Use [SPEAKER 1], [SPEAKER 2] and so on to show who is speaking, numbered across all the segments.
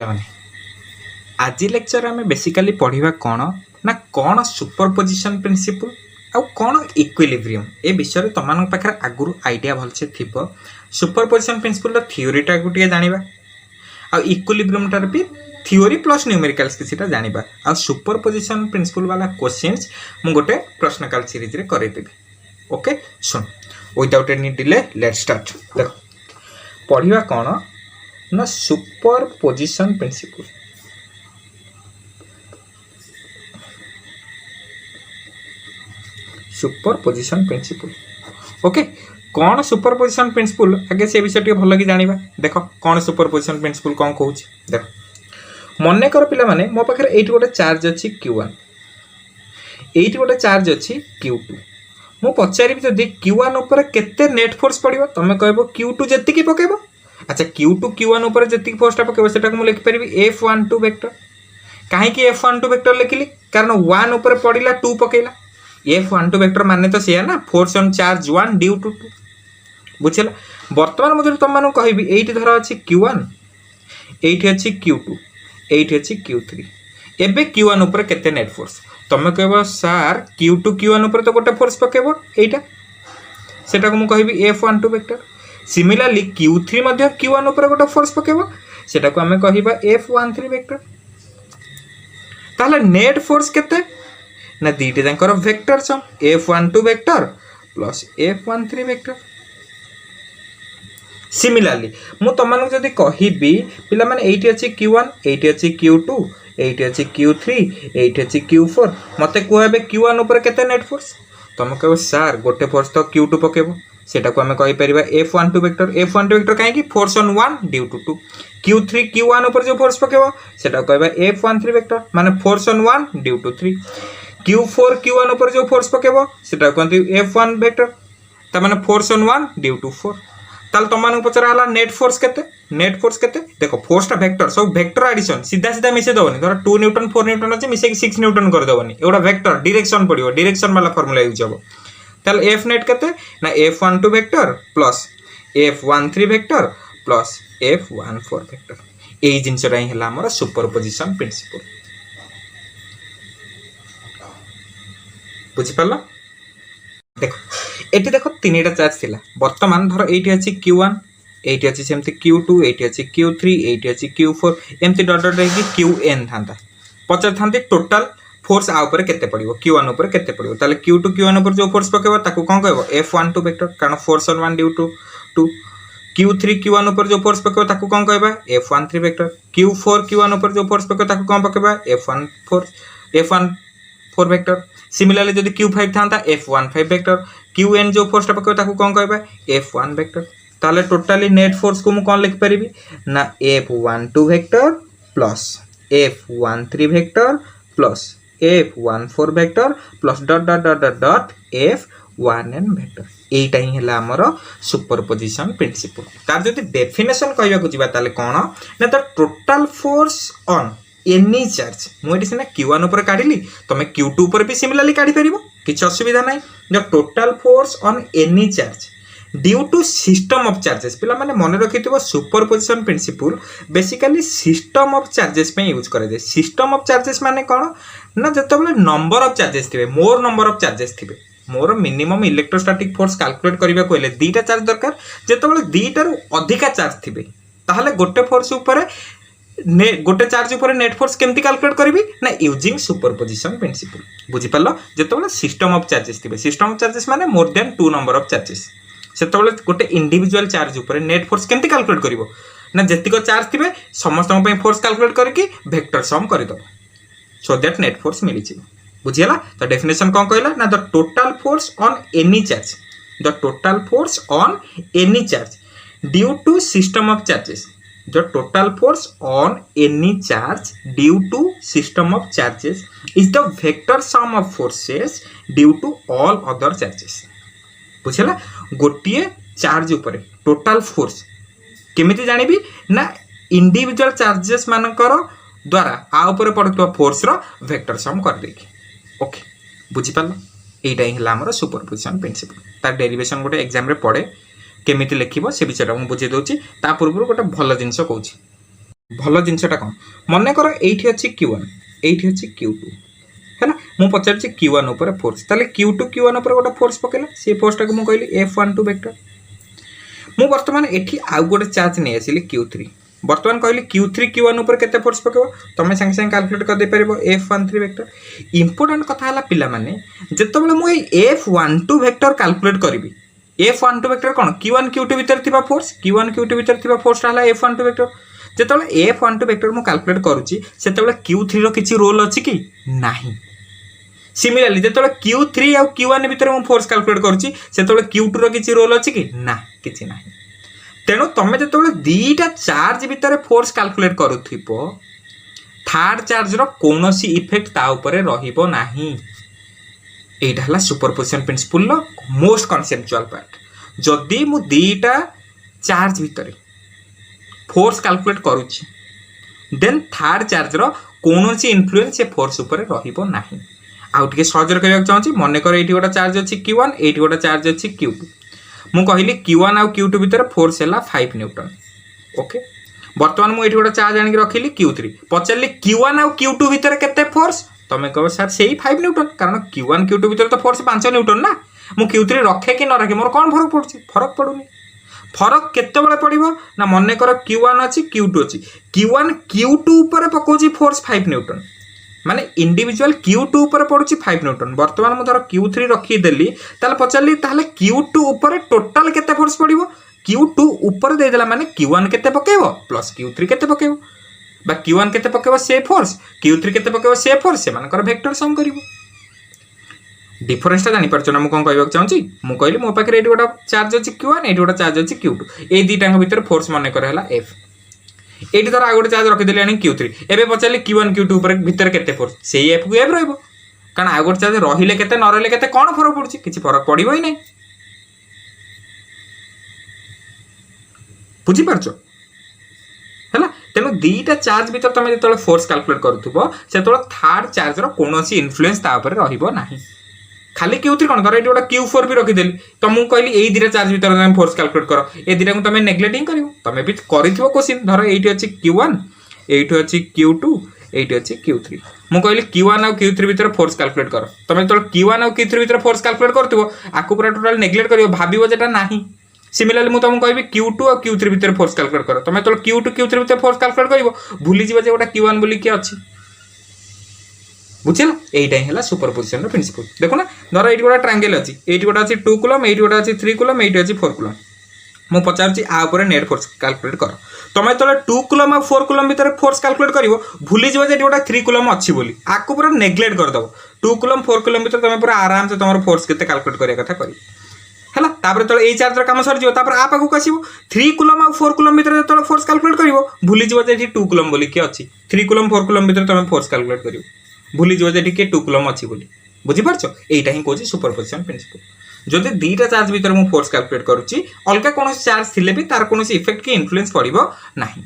[SPEAKER 1] ମାନେ आज लेक्चर आम बेसिकाली पढ़ा कौन ना कौन सुपरपोजिशन प्रिंसिपल आउ कौन इक्विलिब्रियम ए विषय तुम पाखे आगुरी आइडिया भलसे थी सुपरपोजिशन प्रिंसिपल थ्योरीटा को जाना आ इक्विलिब्रियम टार भी थ्योरी प्लस न्यूमेरिकल्स किसी जाना आ सुपरपोजिशन प्रिंसिपल वाला क्वेश्चंस मु गोटे प्रश्नकाल सीरीज रे करदेवी। ओके सुन without any delay let's start. देखो पढ़ा कौन ना superposition principle superposition principle. Okay कौन सुपरपोजिशन प्रिंसिपल आगे से विषय भल कि जाना। देख कौन सुपरपोजिशन प्रिंसिपल कौन कहूँ देख मन कर पिला माने मो पाखे ये गोटे चार्ज अच्छी Q1 ये गोटे चार्ज अच्छी Q2 मु पचारि जदि Q1 उपर केते नेट फोर्स पड़ो तुम कह Q2 जी पकेब। अच्छा Q2 Q1 उपर जी फोर्सटा पकेब से लिखिपारि F12 वेक्टर। कहीं F12 वेक्टर लिखिली कारण 1 उपर पड़ा 2 पकेला F12 वेक्टर माने तो सीया ना force on charge 1 due to 2 बुझेला। वर्तमान मुझे तुम मानू कहबी एठी धर अछि Q1 एठी अछि Q2 एठी अछि Q3 एबे Q1 ऊपर केते नेट फोर्स तुम कहबो सर Q2 Q1 ऊपर तो गोटे फोर्स पकेबो एटा सेटा को मु कहबी F12 वेक्टर। सिमिलरली Q3 मध्ये Q1 ऊपर गोटे फोर्स पकेबो सेटा को हमें कहबा F13 वेक्टर। ताले नेट फोर्स केते ना दीटे जाकर vector sum F12 vector plus F13 vector. Similarly मु तुमको जदि कहबी पिला माने एठी अछि Q1 एठी अछि Q2 एठी अछि Q3 एठी अछि Q4 मते कहबे Q1 ऊपर केते नेट फोर्स तुम कहबो सर गोटे फोर्स तो Q2 पकेबो सेटा को हमें कहि परिबा F12 वेक्टर। F12 वेक्टर काहे कि force on 1 due to 2 Q3 Q1 ऊपर जो फोर्स पकेबो सेटा कहबा F13 वेक्टर माने force on 1 due to 3 Q4 Q1 ऊपर जो फोर्स पकेबो सेटा कहंती F1 वेक्टर ता माने फोर्स ऑन 1 ड्यू टू 4 ताल तुम मानक पचरा हला नेट फोर्स केते देखो फोर्स टा वेक्टर सब वेक्टर एडिशन सीधा सीधा मिसे दबनी धर 2 न्यूटन 4 न्यूटन अछि मिसे 6 न्यूटन कर दबनी एटा वेक्टर डायरेक्शन पड़ियो डायरेक्शन वाला फार्मूला यूज हो ताल F नेट केते ना F12 vector plus F13 vector plus F14 vector एई जिंस राई हला हमर सुपरपोजिशन प्रिंसिपल। बुझिपाल देखो एटी देखो तीनटा चार्ज थिला वर्तमान धर एटी अछि Q1 एटी अछि सेमति Q2 एटी अछि Q3 एटी अछि Q4 एमति डॉट डॉट रे Qn थांता पचर थांती टोटल फोर्स आ ऊपर केते पड़िबो Q1 ऊपर केते पड़िबो ताले Q2 Q1 ऊपर जो फोर्स पकेबो ताको कोन कहबो F12 वेक्टर कारण force on 1 due to 2 Q3 Q1 ऊपर जो फोर्स पकेबो ताको कोन कहबा F13 वेक्टर Q4 Q1 ऊपर जो फोर्स पकेबो ताको कोन पकेबा F14 वेक्टर। सिमिलरली जदि Q5 थांता F15 वेक्टर Qn जो फोर्स पकेबो ताको कोन कहबा F1 वेक्टर। ताले टोटली नेट फोर्स को मु कोन लिख परिबी ना F12 vector plus F13 vector plus F14 vector plus dot dot dot dot dot F1n vector एटा ही हला हमर सुपरपोजिशन प्रिंसिपल। तार जदि डेफिनेशन कहबा को जिबा ताले कोन ना the total force on any charge मुझे सीना Q1 ऊपर काढ़ी तुम Q2 ऊपर भी सिमिलरली काढ़ी परिबो किछ असुविधा नाही the total force on any charge due to system of charges. पिला माने मन रखिथिबो superposition principle basically system of charges पे यूज करे जे। सिस्टम ऑफ चार्जेस माने कोन ना जतबले नंबर ऑफ चार्जेस थिबे मोर नंबर ऑफ चार्जेस थिबे मोर मिनिमम इलेक्ट्रोस्टैटिक फोर्स कैलकुलेट करबा को हेले दीटा चार्ज दरकार जतबले दीटार अधिका चार्ज थिबे ताहले गोटे फोर्स ऊपर गोटे चार्ज ऊपर नेट फोर्स केमती कैलकुलेट करबी ना यूजिंग सुपरपोजिशन प्रिंसिपल। बुझी पालो जेतबले सिस्टम ऑफ चार्जेस थिबे सिस्टम ऑफ चार्जेस माने more than 2 number of charges सेतबले गोटे इंडिविजुअल चार्ज ऊपर नेट फोर्स केमती कैलकुलेट करिवो ना जेतिको चार्ज थिबे समस्त पई फोर्स कैलकुलेट करके वेक्टर सम करि दो सो दैट नेट फोर्स मिलि छी। बुझियला तो डेफिनेशन कोन कहला ना the total force on any charge the total force on any charge due to system of charges the total force on any charge due to system of charges is the vector sum of forces due to all other charges। बुझला गोटिए charge ऊपर total force केमिति जानिबी ना individual charges मानकर द्वारा आ ऊपर पड़ुवा force row vector sum कर देकी। Okay बुझी पालो एटा ही हला हमर सुपरपोजिशन प्रिंसिपल। तार डेरिवेशन गोटे एग्जाम रे पड़े केमिति लिखिबो से विषयटा मु बुझे दउची ता पूर्व गोटे भल जिंस कहूची। भल जिनसटा कौन मन कर ये अच्छी Q1 ये अच्छी Q2 है मु पचार Q1 उपर फोर्स ताले Q2 Q1 उपर गोटे फोर्स पकेला से फोर्स टाक मु कहली F12 वेक्टर मु वर्तमान एठी आउ गोटे चार्ज नहीं आसिली Q3 वर्तमान कहली Q3 Q1 उपर केते फोर्स पकेबो तमे संगे संगे कैलकुलेट कर दे परबो F13 वेक्टर इंपोर्टेंट कथा हला पिला माने जेतबेले मु F12 वेक्टर कैलकुलेट करबी F12 वेक्टर कोन Q1 Q2 भीतर थिबा फोर्स Q1 Q2 भीतर थिबा फोर्स हला F12 वेक्टर जेतबेले F12 वेक्टर मु कैलकुलेट करूची सेतबेले Q3 रो किछि रोल अछि कि नाही सिमिलरली जेतबेले Q3 आ Q1 भीतर मु फोर्स कैलकुलेट करूची सेतबेले Q2 रो किछि रोल अछि कि ना किछि नाही तेणु तुम जो दीटा चार्ज भितर फोर्स कैलकुलेट करुथिबो थर्ड चार्ज रो कोनोसी इफेक्ट ता ऊपर रहिबो नाही एटा हला सुपरपोजिशन प्रिंसिपल रो मोस्ट कॉन्सेप्चुअल पार्ट जदी मु दीटा चार्ज भितर फोर्स कैलकुलेट करूची देन थर्ड चार्ज रो कोनोसी इन्फ्लुएंस से फोर्स ऊपर रहिबो नाही आउ टिके सहजर करबा चाहूची मने कर एठी गोटा चार्ज अछि Q1 एठी गोटा चार्ज अछि Q2 मु कहली Q1 आउ Q2 भीतर फोर्स हैला 5 न्यूटन ओके वर्तमान मु एठी गोटा चार्ज आनि रखिली Q3 पचरली Q1 आउ Q2 भीतर केते फोर्स तमे कहबो सर सेही 5 न्यूटन कारण Q1 Q2 भीतर तो फोर्स 5 न्यूटन ना मु Q3 रखे कि न रखे मोर कोन फरक पड़छि फरक पडुनी फरक केते बेले पड़िबो ना मने कर Q1 अछि Q2 अछि Q1 Q2 ऊपर पकोछि फोर्स 5 न्यूटन माने इंडिविजुअल Q2 ऊपर पड़ुछि 5 न्यूटन वर्तमान मु धर Q3 रखी देली ताले पचरली ताले Q2 ऊपर टोटल केते फोर्स पड़िबो Q2 ऊपर दे देला माने Q1 केते पकेबो प्लस Q3 केते पकेबो बा Q1 केते पकेबो से फोर्स Q3 केते पकेबो से फोर्स से मानकर वेक्टर सम करिवो डिफरेंस ता जानि परछ ना मु कोन कहबा चाहूची मु कहली मो पाखे एठी गोटा चार्ज अछि Q1 एठी गोटा चार्ज अछि Q2 ए दीटांग भीतर फोर्स मने कर हैला F एठी धर आ गोटे चार्ज रखि देली आनी Q3 एबे पचरली Q1 Q2 ऊपर भीतर केते फोर्स सेही F को F रहइबो कारण आ गोटे चार्ज रहिले केते न रहिले केते कोन फरक पड़छि किछि फरक पड़िबो ही नै बुझी परछो हैला तेनो दीटा चार्ज भीतर तमे जेतले फोर्स कैलकुलेट करूथबो सेतले थर्ड चार्ज रो कोनोसी इन्फ्लुएंस ता ऊपर रहिबो नाही खाली Q3 कोन कर एठी गोटा Q4 भी रखि देली त मु कहली एई दीटा चार्ज भीतर तमे फोर्स कैलकुलेट करो ए दीटा को तमे नेग्लेक्टिंग करिवो तमे भी करिथिबो क्वेश्चन धर एठी अछि Q1 एठी अछि Q2 एठी अछि Q3 मु कहली Q1 और Q3 भीतर फोर्स कैलकुलेट करो तमे तो Q1 और Q3 भीतर फोर्स कैलकुलेट करथिबो आकु पूरा टोटल नेग्लेक्ट करिवो भाबिबो जेटा नाही सिमिलरली मु तुमको कहबी Q2 और Q3 भीतर फोर्स कैलकुलेट करो तमे तो Q2 Q3 भीतर फोर्स कैलकुलेट करिवो भूली जिवो जे गोटा Q1 बोली के अछि बुझिला एइटा हैला सुपरपोजिशन रो प्रिंसिपल देखो ना धर एठी गोटा ट्रायंगल अछि एठी गोटा अछि 2 कूलम एठी गोटा अछि 3 कूलम एठी अछि 4 कूलम मु पचारछि आ ऊपर नेट फोर्स कैलकुलेट करो तमे तले 2 कूलम और 4 कूलम भीतर फोर्स कैलकुलेट करिवो भूली जिवो जे गोटा 3 कूलम अछि बोली आकु पूरा नेग्लेक्ट कर दबो 2 कूलम 4 कूलम भीतर तमे पूरा आराम से तमरो फोर्स केते कैलकुलेट करिया कथा करी हैला तापर तले ए चार्ज रो काम सर जिवो तापर आ पाकु कसिवो 3 कूलम और 4 कूलम भीतर तले फोर्स कैलकुलेट करिवो भूली जिवो जे 2 कूलम बोली के अछि 3 कूलम 4 कूलम भीतर तमे फोर्स कैलकुलेट करिवो भूली जो जे के 2 कूलम अछि बोली बुझी परछो एइटा ही कोछि सुपरपोजिशन प्रिंसिपल जदि दीटा चार्ज भीतर मु फोर्स कैलकुलेट करूची अलका कोनोसी चार्ज थिले भी तार कोनोसी इफेक्ट के इन्फ्लुएंस पड़िबो नाही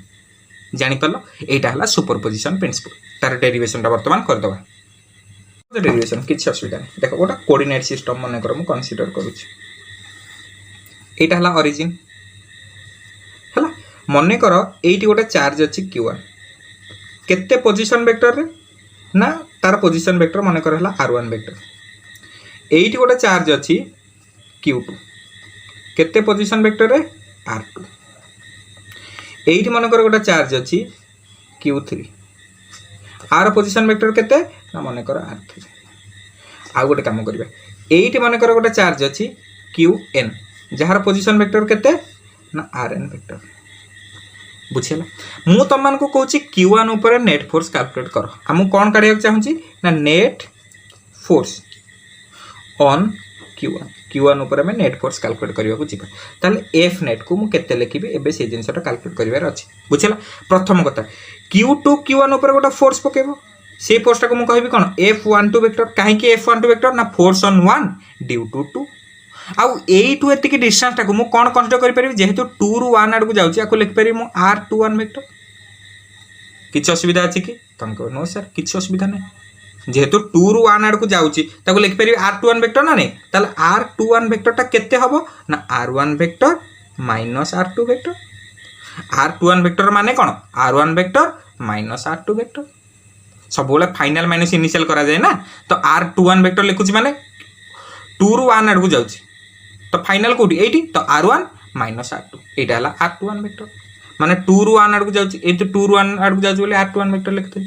[SPEAKER 1] जानि परलो एइटा हला सुपरपोजिशन प्रिंसिपल तार डेरिवेशन ता वर्तमान कर दबा डेरिवेशन किछ असुविधा नै देखो गोटा कोऑर्डिनेट सिस्टम मने कर मु कंसीडर करूची एइटा हला ओरिजिन हला मने कर एइटी गोटा चार्ज अछि Q1 केते पोजीशन वेक्टर रे ना तार पोजीशन वेक्टर मन कर हला R1 वेक्टर एइटी गोटा चार्ज अछि Q2 केते पोजीशन वेक्टर रे R2 एइटी मन कर गोटा चार्ज अछि Q3 आर पोजीशन वेक्टर केते ना मन कर R3 आ गोटे काम करबा एइटी मन कर गोटा चार्ज अछि Qn जहार पोजीशन वेक्टर केते ना Rn वेक्टर बुझिला मु तमन को कहूची Q1 ऊपर नेट फोर्स कैलकुलेट करो हमु कोन काढिया चाहूची ना नेट फोर्स ऑन Q1 ऊपर में नेट फोर्स कैलकुलेट करिया को जिबा ताले F नेट को मु केते लिखिबे एबे से जिंसटा कैलकुलेट करिवार अछि बुझिला प्रथम कथा Q2 Q1 ऊपर गोटा फोर्स पकेबो से फोर्स टा को मु कहबी कोन F12 वेक्टर काहे कि F12 वेक्टर ना फोर्स ऑन 1 ड्यू टू 2 आउ एटू एतिक डिस्टेंस टाको मु कोन कंसीडर करि परिबी जेहेतु 2 रु 1 आडू जाउची आको लिख परिबी मु R21 वेक्टर किछ असुविधा अछि कि तम को नो सर किछ असुविधा नै जेहेतु 2 रु 1 आडू जाउची ताको लिख परिबी R21 वेक्टर ना नै ताले R21 वेक्टर ता केते हबो ना R1 vector minus R2 vector R21 vector माने कौन R1 vector minus R2 vector सब फाइनाल माइनस इनिशियल करा जाए ना तो R21 वेक्टर लिखुची माने 2 रु 1 आड़ को जाउची तो फाइनाल कोठी एठी तो R1 माइनस R2 एटा हला R21 वेक्टर माने 2 रु 1 आड़ को जाउची ए तो 2 रु 1 आड़ को जाउची बोले R21 वेक्टर लिखते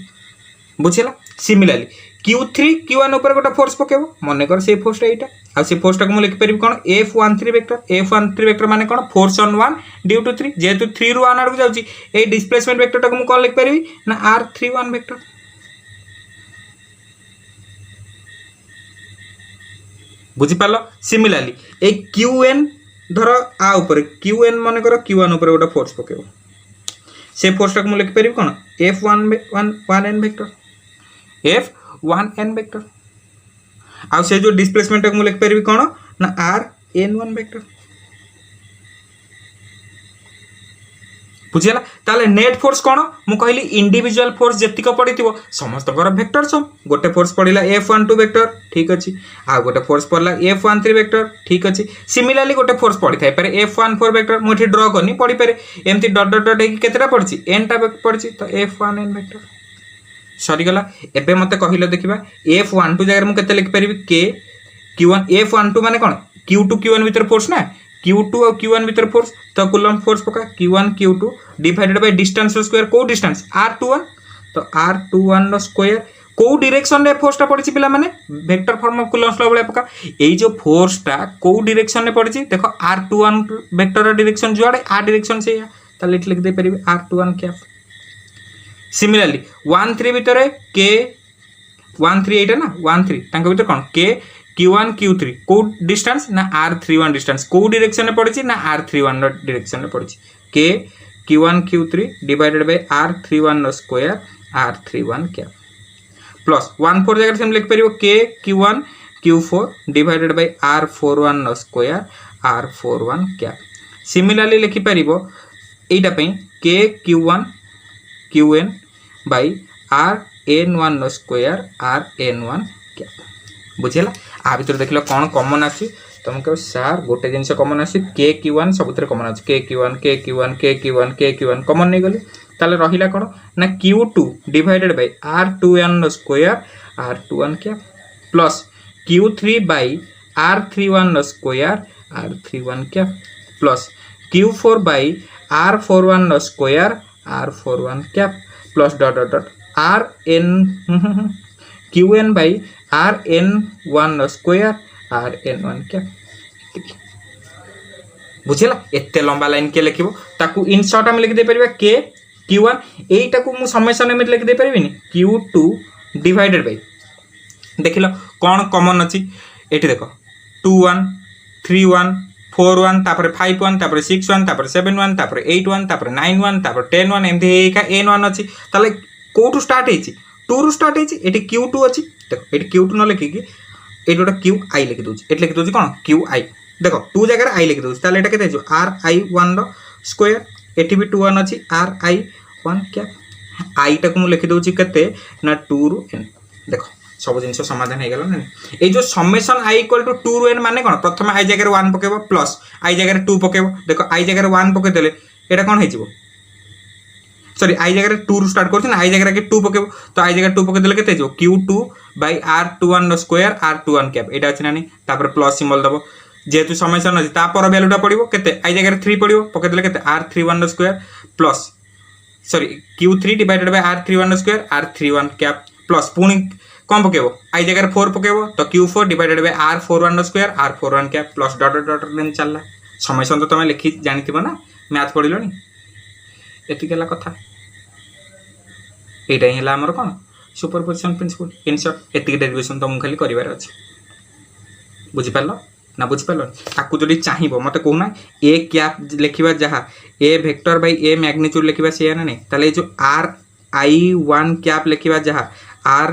[SPEAKER 1] बुझिला सिमिलरली Q3 Q1 ऊपर गोटा फोर्स पकेबो मने कर से फोर्स एटा आ से फोर्स टाको म लिख परिबी कोन F13 वेक्टर माने कोन फोर्स ऑन 1 ड्यू टू 3 जेतु 3 रु 1 आड़ को जाउची ए डिस्प्लेसमेंट वेक्टर टाको म कोन लिख परिबी ना R31 वेक्टर बुझी पालो सिमिलरली ए Qn धर आ ऊपर Qn माने कर Q1 ऊपर गोटा फोर्स पकेबो से फोर्स टाको म लिख परिबी कोन F1n वेक्टर F1n वेक्टर आ से जो डिस्प्लेसमेंट टाको म लिख परिबी कोन ना Rn1 वेक्टर बुझिला ताले नेट फोर्स कोन मु कहली इंडिविजुअल फोर्स जेतिक पडितिबो समस्त कर वेक्टर सम गोटे फोर्स पडिला F12 वेक्टर ठीक अछि आ गोटे फोर्स पडला F13 वेक्टर ठीक अछि सिमिलरली गोटे फोर्स पडि थाइ पारे F14 वेक्टर मु एठी ड्रा करनी पडि पारे एमती डॉट डॉट डॉट हेकी केतेटा पडछि n टा पडछि तो F1n वेक्टर सरी गला एबे मते कहिलो देखिबा F12 जगह मु केते लिख परिबि k q1 F12 माने कोन q2 q1 भीतर फोर्स ना Q2 और Q1 भीतर फोर्स तो कूलम्ब फोर्स पका Q1 Q2 divided by distance square को डिस्टेंस R21 तो R21 नो स्क्वायर को डायरेक्शन रे फोर्स टा पड़छि पिला माने vector form of Coulomb law बळे पका एई जो फोर्स टा को डायरेक्शन रे पड़छि देखो R21 वेक्टर रो डायरेक्शन जुआडे आ डायरेक्शन से ताले लिख दे परिबे R21 कैप सिमिलरली 13 भीतर k 13 एटा ना 13 तांको भीतर कोन k Q1 Q3 को डिस्टेंस ना R31 डिस्टेंस को डायरेक्शन में पड़छि ना R31 डायरेक्शन में पड़छि k Q1 Q3 divided by R31 नो स्क्वायर R31 क्या प्लस 14 जगह से हम लिख परिबो k Q1 Q4 divided by R41 नो स्क्वायर R41 क्या सिमिलरली लिखि परिबो एटा पई k Q1 Qn by Rn1 नो स्क्वायर Rn1 क्या बुझेला आ भीतर देखिलो कोन कॉमन आसी तुम कहो सर गोटे जिनस कॉमन आसी k q1 सबुतरे कॉमन आसी k q1 कॉमन नहीं गली ताले रहिला कोन ना q2 divided bye r2n no square r21 क्या प्लस q3 बाय r31 नो स्क्वायर r31 क्या प्लस q4 बाय r41 नो स्क्वायर r41 क्या plus dot dot dot rn qn by Rn1 square Rn1 क्या बुझिला एते लंबा लाइन के लिखिबो ताकू इन शॉर्ट हम लिख दे परिबा k q1 एटा को मु समेशन में लिख दे परिबिनी q2 डिवाइडेड बाय देखिलो कोन कॉमन अछि एठी देखो 21 31 41 तापर 51 तापर 61 तापर 71 तापर 81 तापर 91 तापर 101 एमथि एका n1 अछि ताले कोठु स्टार्ट हेछि 2 रु स्टार्ट हेछि एठी q2 अछि देखो एठी q2 न लिखि कि एठी गोटा qi लिखि दोछि एठी लिखि दोछि कोन qi देखो 2 जगह i लिखि दोछि ताले एटा केते जो ri1 रो स्क्वायर एठी भी 21 अछि ri1 क्या i टाको मु लिखि दोछि केते ना 2 रु n देखो सब जिंस समाधान हे गेल ना ए जो समेशन i इक्वल टू 2 रु n माने कोन प्रथम i जगह 1 पकेबो प्लस i जगह 2 पकेबो देखो i जगह 1 पके देले एटा कोन हे जिवो सॉरी i जगह 2 रु स्टार्ट करछि ना i जगह के 2 पकेबो तो i जगह 2 पके देले केते जो q2 बाय r21 नो स्क्वायर r21 कैप एटा अछि नानी तापर प्लस सिंबल दबो जेतु समेशन अछि तापर वैल्यूटा पडिबो केते i जगह 3 पडिबो पके देले केते r31 नो square plus sorry q3 divided by r31 नो स्क्वायर r31 कैप प्लस पुनी कम पकेबो i जगह 4 पकेबो तो q4 डिवाइडेड बाय r41 नो square r41 cap plus dot dot dot then चलला समेशन तो तमे लिखि जानिथिबो ना मैथ पढिलोनी एतिकेला कथा एटा हिला हमर कोन सुपरपोजिशन प्रिंसिपल इन शॉर्ट एतिके डेरिवेशन तो मु खाली करिवार अछि बुझि पालो ना बुझि पालो ताकू जदी चाहिबो मते कहूना a कैप लिखिबा जहा a vector by a magnitude लिखिबा से ना नै ताले जो r i1 कैप लिखिबा जहा r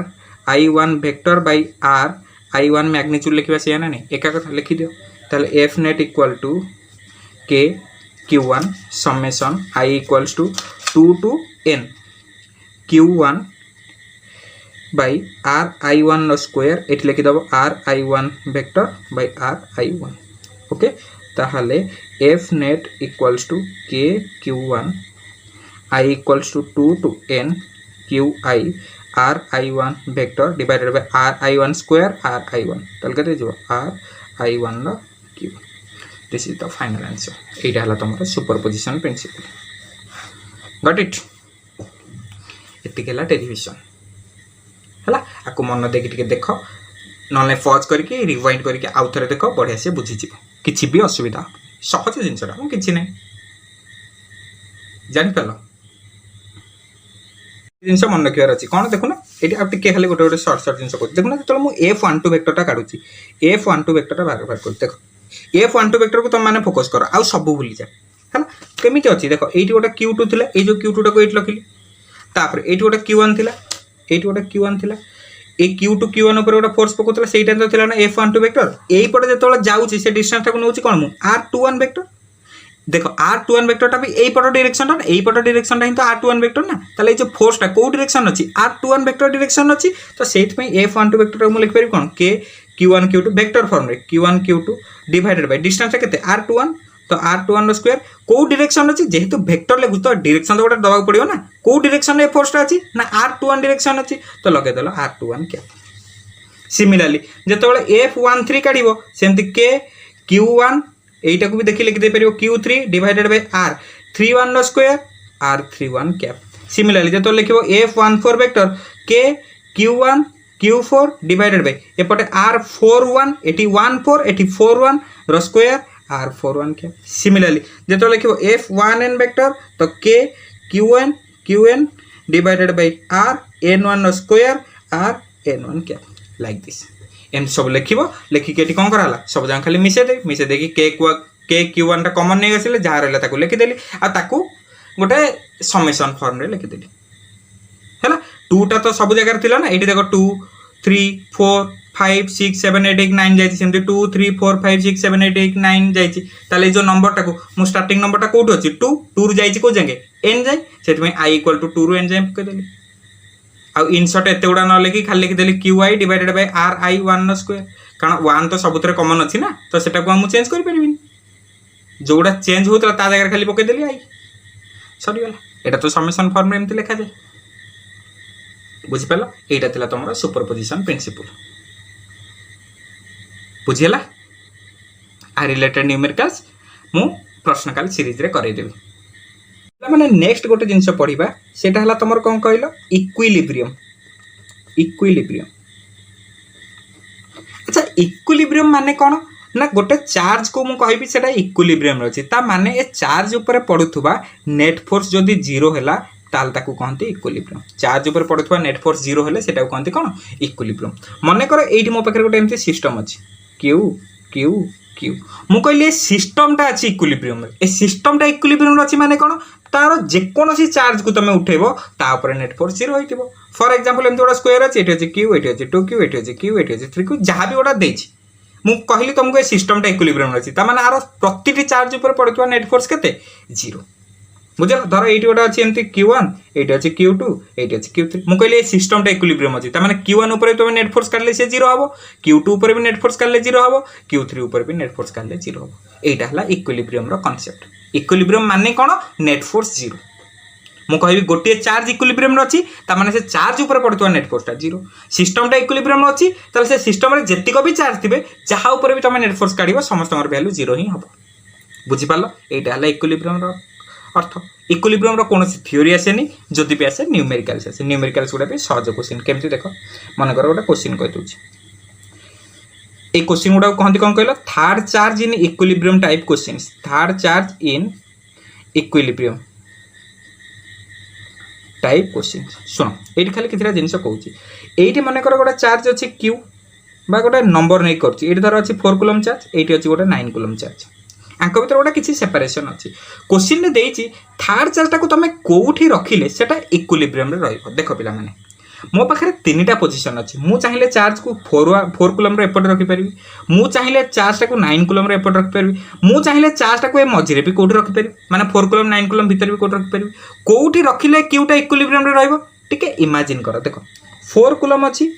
[SPEAKER 1] i1 vector by r i1 magnitude लिखिबा से ना नै एका कथा लिखि दियो ताले f net equal to k q1 summation i equals to 2 to n q1 by ri1 square एठी लिखि दबो ri1 vector by ri1 okay ताहले F net equals to K Q one I equals to 2 to n Q I R I one vector divided by R I one square R I one ताहले K R I one Q this is the final answer एटा हला तुम superposition principle got it एतिकेला derivation हला आको मन देकी टिके देखो नले पॉज करके रिवाइंड करके आउ थरे देखो बढ़िया से बुझी जीव किछि भी असुविधा सहज जिनसटा हम किछि नै जानि पालो जिनस मन रखियार अछि कोन देखु ना एटी आप टिके खाली गोटे गोटे शॉर्ट जिनस को देखु ना तो मु f12 वेक्टरटा काढुची f12 वेक्टरटा बार बार कर देखो f12 वेक्टर को तुम माने फोकस करो आउ सब भूली जा हला केमिति अछि देखो एटी गोटे q2 थिला ए जो q2 टा को एट लखिली तापर एटी गोटे q1 थिला एटी गोटे q1 थिला ए q2 q1 ऊपर गोटे फोर्स पकोतला सेटा तो थिला ना f12 वेक्टर एई पटे जेतोला जाउची से डिस्टेंस टा को नउची कोन मु r21 वेक्टर देखो r21 वेक्टर टा भी एई पट डायरेक्शन टा एई पट डायरेक्शन टा ही तो r21 वेक्टर ना ताले जो फोर्स टा को डायरेक्शन अछि r21 वेक्टर डायरेक्शन अछि तो सेट में f12 वेक्टर मु लिख परिबी कोन k q1 q2 vector form रे q1 q2 divided by distance टा केते r21 तो r21 रो स्क्वायर को डायरेक्शन अछि जेहेतु वेक्टर लेगु तो डायरेक्शन तो गोटे दबा पड़ियो ना को डायरेक्शन रे फोर्स टा अछि ना r21 डायरेक्शन अछि तो लगे देलो r21 क्या सिमिलरली जेतबेले f13 काढिबो सेमति k q1 एटा को भी देखि लिख दे परियो q3 डिवाइडेड बाय r31 रो स्क्वायर r31 कैप सिमिलरली जेतो लिखिबो f14 vector k q1 q4 divided by एपटे r41 एटी 14 एटी 41 रो स्क्वायर r41 कैप सिमिलरली जेतो लिखिबो f1n वेक्टर तो k qn divided by rn1 रो square rn1 cap like this एम सब लिखिबो लिखि के कोन कराला सब जान खाली मिसे दे कि k q1 टा कॉमन नै आसिले जा रहला ताको लिखि देली आ ताको गोटे समेशन फॉर्म रे लिखि देली हैला 2 टा तो सब जगह थिला ना एठी देखो 2 3 4 5 6 7 8 9 जायछि सेमति 2 3 4 5 6 7 8 9 जायछि ताले जो नंबर टाको मु स्टार्टिंग नंबर टा कोठ अछि 2 2 जायछि को जंगे n जाय सेति में i = 2 रो n जाय के देली आ इनसर्ट एते उडा न लेकि खाली लिखि देली qi डिवाइडेड बाय ri1 नो स्क्वायर कारण 1 तो सबुतरे कॉमन अछि ना तो सेटा को हम चेंज कर परिबिन जोडा चेंज होतला ता जगह खाली पके देली i सॉरी वाला एटा तो समेशन फॉर्म रे एमति लिखा जाय बुझि पालो एटा थिला तमरा सुपरपोजिशन प्रिंसिपल बुझियला आ रिलेटेड न्यूमेरिकल्स मु प्रश्नकाल सीरीज रे करै देबी माने नेक्स्ट गोटे जिंस पढ़िबा सेटा हला तमर कोन कहलो इक्विलिब्रियम अच्छा इक्विलिब्रियम माने कोन ना गोटे चार्ज को मु कहबी सेटा इक्विलिब्रियम रहछि ता माने ए चार्ज ऊपर पडुथुबा नेट फोर्स जदी 0 हैला ताल ताकू कहंती इक्विलिब्रियम चार्ज ऊपर पडुथुबा नेट फोर्स 0 हैले सेटा को कहंती कोन इक्विलिब्रियम माने करो एठी मो पाखरे गोटे एमती सिस्टम अछि q q q मु कहली सिस्टम टा अछि इक्विलिब्रियम ए सिस्टम टा इक्विलिब्रियम अछि माने कोन तार जे कोनोसी चार्ज को तमे उठेबो ता ऊपर नेट फोर्स 0 होइतिबो फॉर एग्जांपल एमती गोटा स्क्वायर अछि एठी अछि q एठी अछि 2q एठी अछि q एठी अछि 3q जहां भी ओटा देछि मु कहली तुमको ए सिस्टम टा इक्विलिब्रियम अछि ता माने आरो प्रतिटी चार्ज ऊपर पडुतबा नेट फोर्स केते 0 बुझल धर एठी ओटा अछि एमती q1 एठी अछि q2 एठी अछि q3 मु कहली ए सिस्टम टा इक्विलिब्रियम अछि ता माने q1 ऊपर तुम नेट फोर्स काढले से 0 हबो q2 ऊपर भी नेट फोर्स काढले 0 हबो q3 ऊपर भी नेट फोर्स काढले 0 हबो एटा हला इक्विलिब्रियम रो कांसेप्ट इक्विलिब्रियम माने कोन नेट फोर्स 0 मु कहबी गोटे चार्ज इक्विलिब्रियम रो अछि ता माने से चार्ज ऊपर पडुतबा नेट फोर्स ता 0 सिस्टम टा इक्विलिब्रियम रो अछि ताले से सिस्टम रे जेतिको भी चार्ज थिबे जहा ऊपर भी तमे नेट फोर्स काढिबो समस्त वैल्यू 0 ही हबो बुझि पालो एटा हला इक्विलिब्रियम रो अर्थ इक्विलिब्रियम रो कोनोसी थ्योरी आसेनी जदि पे आसे न्यूमेरिकल्स आसे न्यूमेरिकल्स गुडा पे सहज क्वेश्चन केमति देखो मन कर गोटा क्वेश्चन कहि दोछि ए क्वेश्चन गुडा कहंती कोन कहलो third charge in equilibrium type questions third charge in equilibrium type question सुनो एठी खाली किथरा जिंस कहूची एठी माने कर गोटा चार्ज अछि q बा गोटा नंबर नै करछि एठी धर अछि 4 कूलम चार्ज एठी अछि गोटा 9 कूलम चार्ज आंक भीतर गोटा किसी सेपरेशन अछि क्वेश्चन ने देछि थर्ड चार्ज टाको तमे कोठी रखिले सेटा इक्विलिब्रियम रे रहइबो देखो पिला माने मो पाखरे तीनटा पोजीशन अछि मु चाहिले चार्ज को 4 कूलम रे एपट रखि परिबी मु चाहिले चार्ज टाको 9 कूलम रे एपट रखि परिबी मु चाहिले चार्ज टाको ए मझिरे भी कोठी रखि परिबी माने 4 कूलम 9 कूलम भीतर भी कोठी रखि परिबी कोठी रखिले क्यूटा इक्विलिब्रियम रे रहइबो टिके इमेजिन करो देखो 4 कूलम अछि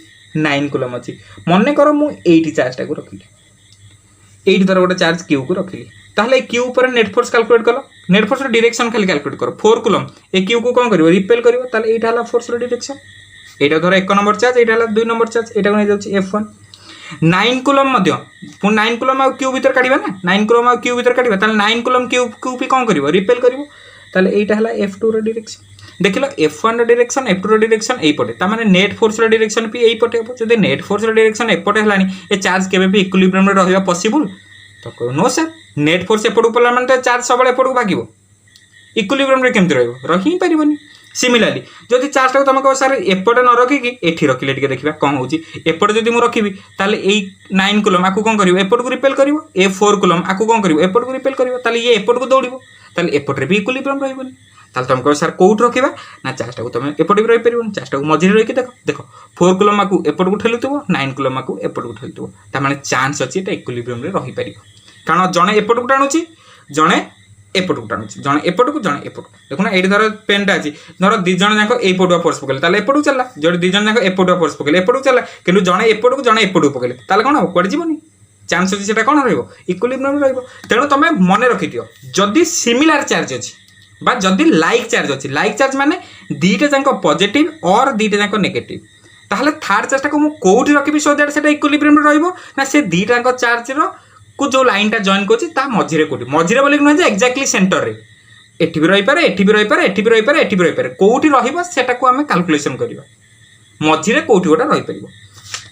[SPEAKER 1] 9 कूलम अछि मने करो मु 80 चार्ज टाको रखिले 8 धर गोटे चार्ज क्यू को रखिली ताहले क्यू पर नेट फोर्स कैलकुलेट कलो नेट फोर्स डायरेक्शन खाली कैलकुलेट करो 4 कूलम ए क्यू को कौन करिवो रिपेल करिवो ताहले एटा हला फोर्स रो डायरेक्शन एटा धर 1 नंबर चार्ज एटा हला 2 नंबर चार्ज एटा को नै जाउची F1 9 कूलम मध्य पुन 9 कूलम आ क्यू भीतर काढिबा ना 9 कूलम आ क्यू भीतर काढिबा ताहले 9 कूलम क्यू भी कौन करिवो रिपेल करिवो ताहले एटा हला F2 रो डायरेक्शन देखिलो F1 रो डायरेक्शन F2 रो डायरेक्शन एई पटे ता माने नेट फोर्स रो डायरेक्शन भी एई पटे हो जदि नेट फोर्स रो डायरेक्शन एपटे हलानी ए चार्ज केबे भी इक्विलिब्रियम रे रहबा पॉसिबल तो नो सर नेट फोर्स एपटू पला माने तो चार्ज सबले एपटू भागिबो इक्विलिब्रियम रे केमति रहबो रही परिबोनी सिमिलरली जदि चार्ज टाको तुम कह सर एपटे न रखी कि एठी रखिले टिके देखिबा कोन होउची एपटे जदि मु रखिबी ताले एई 9 कूलम आकु कोन करिवो एपट को रिपेल करिवो ए 4 कूलम आकु कोन करिवो एपट को रिपेल करिवो ताले ये एपट को दौड़िबो ताले एपट रे भी इक्विलिब्रियम रहइबोनी ताले तुम कह सर कोउट रखिबा ना चार्ज टाको तुम एपट भी रहि परिबोनी चार्ज टाको मझिरे रहि के देखो देखो 4 कूलम आकु एपट को ठेलुतबो 9 कूलम आकु एपट को ठेलुतबो ता माने चांस अछि एटा इक्विलिब्रियम रे रहि परिबो कारण जणे एपट को टाणुची जणे एपट को टाणुची जणे एपट को जणे एपट देखो ना एडी धर पेनटा अछि धर दि जण जाको एई पटुआ फोर्स पकेले ताले एपट को चला जडी दि जण जाको एपटुआ फोर्स पकेले एपट को चला किंतु जणे एपट को जणे एपट को पकेले ताले कोन हो कोड जीवनी चांस अछि सेटा कोन रहइबो इक्विलिब्रियम रे रहइबो तेणु तमे मने रखि दियो जदी सिमिलर चार्ज अछि बा जदी लाइक चार्ज अछि लाइक चार्ज माने दीटा जाको पॉजिटिव और दीटा जाको नेगेटिव ताहले थर्ड चार्ज टाको मु कोठी रखिबि सो दैट सेटा इक्विलिब्रियम रे रहइबो ना से दीटा जाको चार्ज रो को जो लाइन टा जॉइन कोची ता मझिरे कोठी मझिरे बोले न जे एक्जेक्टली सेंटर रे एठी भी रहि पारे एठी भी रहि पारे एठी भी रहि पारे एठी भी रहि पारे कोठी रहिबो सेटा को हमें कैलकुलेशन करबा मझिरे कोठी गोटा रहि परिबो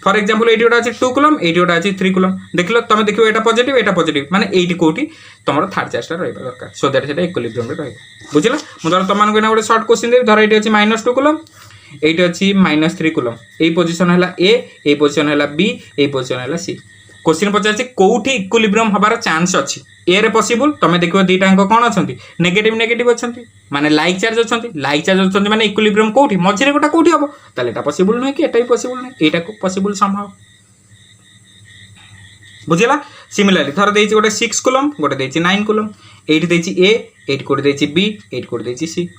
[SPEAKER 1] फॉर एग्जांपल एठी गोटा अछि 2 कूलम एठी गोटा अछि 3 कूलम देखिलो तमे देखियो एटा पॉजिटिव माने एठी कोठी तमरो थर्ड चार्ज टा रहइबा दरकार सो दैट सेटा इक्विलिब्रियम रे रहइबो बुझिला मु धर तमान को ना गोटे शॉर्ट क्वेश्चन दे धर एठी अछि -2 कूलम एठी अछि -3 कूलम एई पोजीशन हला ए एई पोजीशन हला बी एई पोजीशन हला सी क्वेश्चन पचार कोठी इक्विलिब्रियम हबार चांस अछि ए रे पॉसिबल तमे देखियो दीटा अंक कोन अछंती नेगेटिव नेगेटिव अछंती माने लाइक चार्ज अछंती माने इक्विलिब्रियम कोठी मझिरे गोटा कोठी हबो ताले एटा पॉसिबल नै कि एटा भी पॉसिबल नै एटा को पॉसिबल संभव बुझिला सिमिलरली थर देछि गोटे 6 कूलम गोटे देछि 9 कूलम एठी देछि ए एठी कोठी देछि बी एठी कोठी देछि सी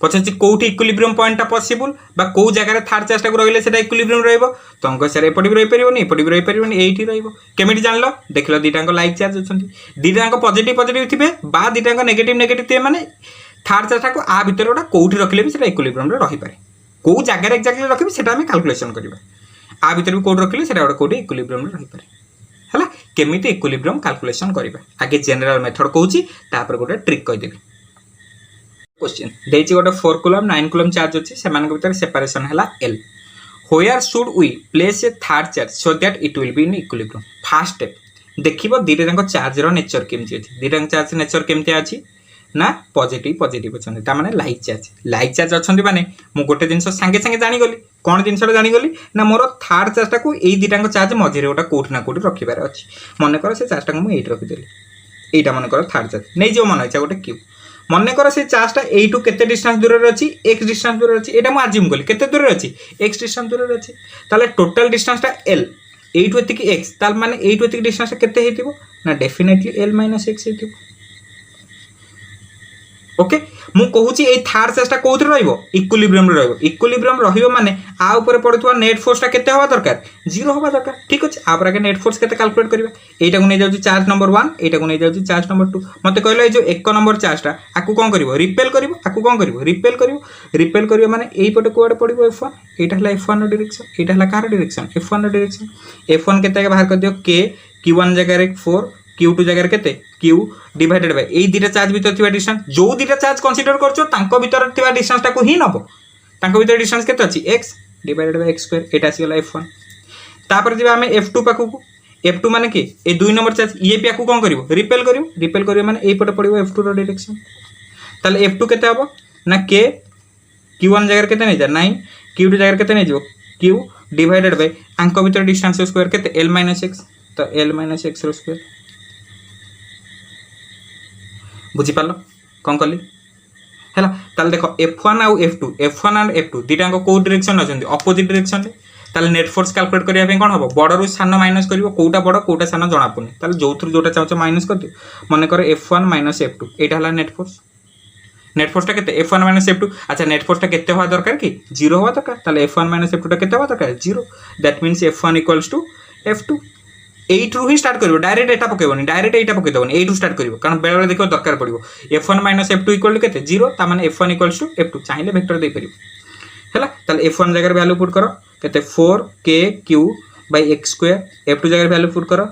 [SPEAKER 1] पछछि कोठी इक्विलिब्रियम पॉइंट ता पॉसिबल बा को जगह रे थर्ड चार्ज टा को रहिले सेटा इक्विलिब्रियम रहइबो तो अंक सर एपडी भी रहि परिबोनी एपडी भी रहि परिबोनी एठी रहइबो केमिति जानलो देखलो दीटा अंक लाइक चार्ज अछंती दीटा अंक पॉजिटिव पॉजिटिव थिबे बा दीटा अंक नेगेटिव नेगेटिव थिबे माने थर्ड चार्ज टा को आ भीतर गोटा कोठी रखले भी सेटा इक्विलिब्रियम रे रहि पारे को जगह रे एक्जेक्टली रखिबे सेटा हम कैलकुलेशन करबा आ भीतर भी कोठी रखले सेटा गोटा कोठी इक्विलिब्रियम रे रहि पारे हला केमिति इक्विलिब्रियम कैलकुलेशन करबा आगे जनरल मेथड कहूची तापर गोटे ट्रिक कहि देबी क्वेश्चन देछि गोटे 4 कूलम 9 कूलम चार्ज अछि सेमान के भीतर सेपरेशन हला L where should we place a third charge so that it will be in equilibrium first step देखिबो दीटा जंक चार्ज रो नेचर केमति अछि दीटा जंक चार्ज नेचर केमति अछि ना पॉजिटिव पॉजिटिव अछंती ता माने लाइक चार्ज अछंती माने मु गोटे जिंस संगे संगे जानि गली कोन जिंसटा जानि गली ना मोर थर्ड चार्ज टाको एई दीटा जंक चार्ज मझिरे गोटा कोठी ना कोठी रखिबार अछि मने कर से चार्ज टाको मु एट रखि देली एटा मने कर थर्ड चार्ज नै जो मन इच्छा गोटे क्यू मने कर से चार्ज टा ए टू केते डिस्टेंस दूर रे अछि x डिस्टेंस दूर रे अछि एटा मु अज्यूम कली केते दूर रे अछि x डिस्टेंस दूर रे अछि ताले टोटल डिस्टेंस टा l ए टू एतिक x ताल माने ए टू एतिक डिस्टेंस केते हेतिबो ना डेफिनेटली l - x हेतिबो ओके मु कहूची ए थर्ड चार्ज टा कोथि रहइबो इक्विलिब्रियम रे रहइबो इक्विलिब्रियम रहिबो माने आ ऊपर पड़ुतवा नेट फोर्स टा केते होबा दरकार 0 होबा दरकार ठीक अछि आ पर के नेट फोर्स केते कैलकुलेट करबा एटा को नै जाउची चार्ज नंबर 1 एटा को नै जाउची चार्ज नंबर 2 मते कहलो ए जो 1 नंबर चार्ज टा आकु कोन करबो रिपेल करबो आकु कोन करबो रिपेल करबो माने एई पटे कोड पड़िबो f1 एटा हला f1 रो डायरेक्शन एटा हला कार डायरेक्शन f1 रो डायरेक्शन f1 केते के बाहर कर दियो k q1 जगह रे 4 q2 जगह रे केते q डिवाइडेड बाय एई दीटा चार्ज भीतर थिबा डिस्टेंस जो दीटा चार्ज कंसीडर करछो तांको भीतर थिबा डिस्टेंस टाको ही नबो तांको भीतर डिस्टेंस केते अछि x divided by x square एटा आसी गला f1 तापर जिबा हमें f2 पाकु f2 माने के ए 2 नंबर चार्ज ये पे आकु कोन करिवो रिपेल करिवो माने एई पटे पड़िवो f2 रो डायरेक्शन ताले f2 केते हबो ना k q1 जगह केते नै जा 9 q2 जगह केते नै जो q डिवाइडेड बाय आंको भीतर डिस्टेंस स्क्वायर केते l - x तो l - x रो स्क्वायर बुझी पालो कोन कली हैला ताले देखो f1 uh f2 and f2 दीटा को डायरेक्शन अछंती अपोजिट डायरेक्शन रे ताले नेट फोर्स कैलकुलेट करिया पे कोन हबो बड़ रु सान माइनस करिवो कोटा बड़ कोटा सान जणा पनी ताले जोथुर जोटा चाहचो माइनस कर दियो मने कर f1 - f2 एटा हला नेट फोर्स टा केते f1 - f2 अच्छा नेट फोर्स टा केते होवा दरकार की 0 होवा दरकार ताले f1 - f2 टा केते होवा दरकार 0 दैट मींस f1 = f2 এইটু হি স্টার্ট করব ডাইরেক্ট এটা পকাইবনি ডাইরেক্ট এইটা পকাই দেবনি এইটু স্টার্ট করব কারণ বেলে বেলে দেখো দরকার পড়িব f1 - f2 = কেতে 0 তা মানে f1 = f2 চাইলে ভেক্টর দেই পারিব हैला ताले f1 जगह वैल्यू पुट करो कहते 4kq / x स्क्वायर f2 जगह वैल्यू पुट करो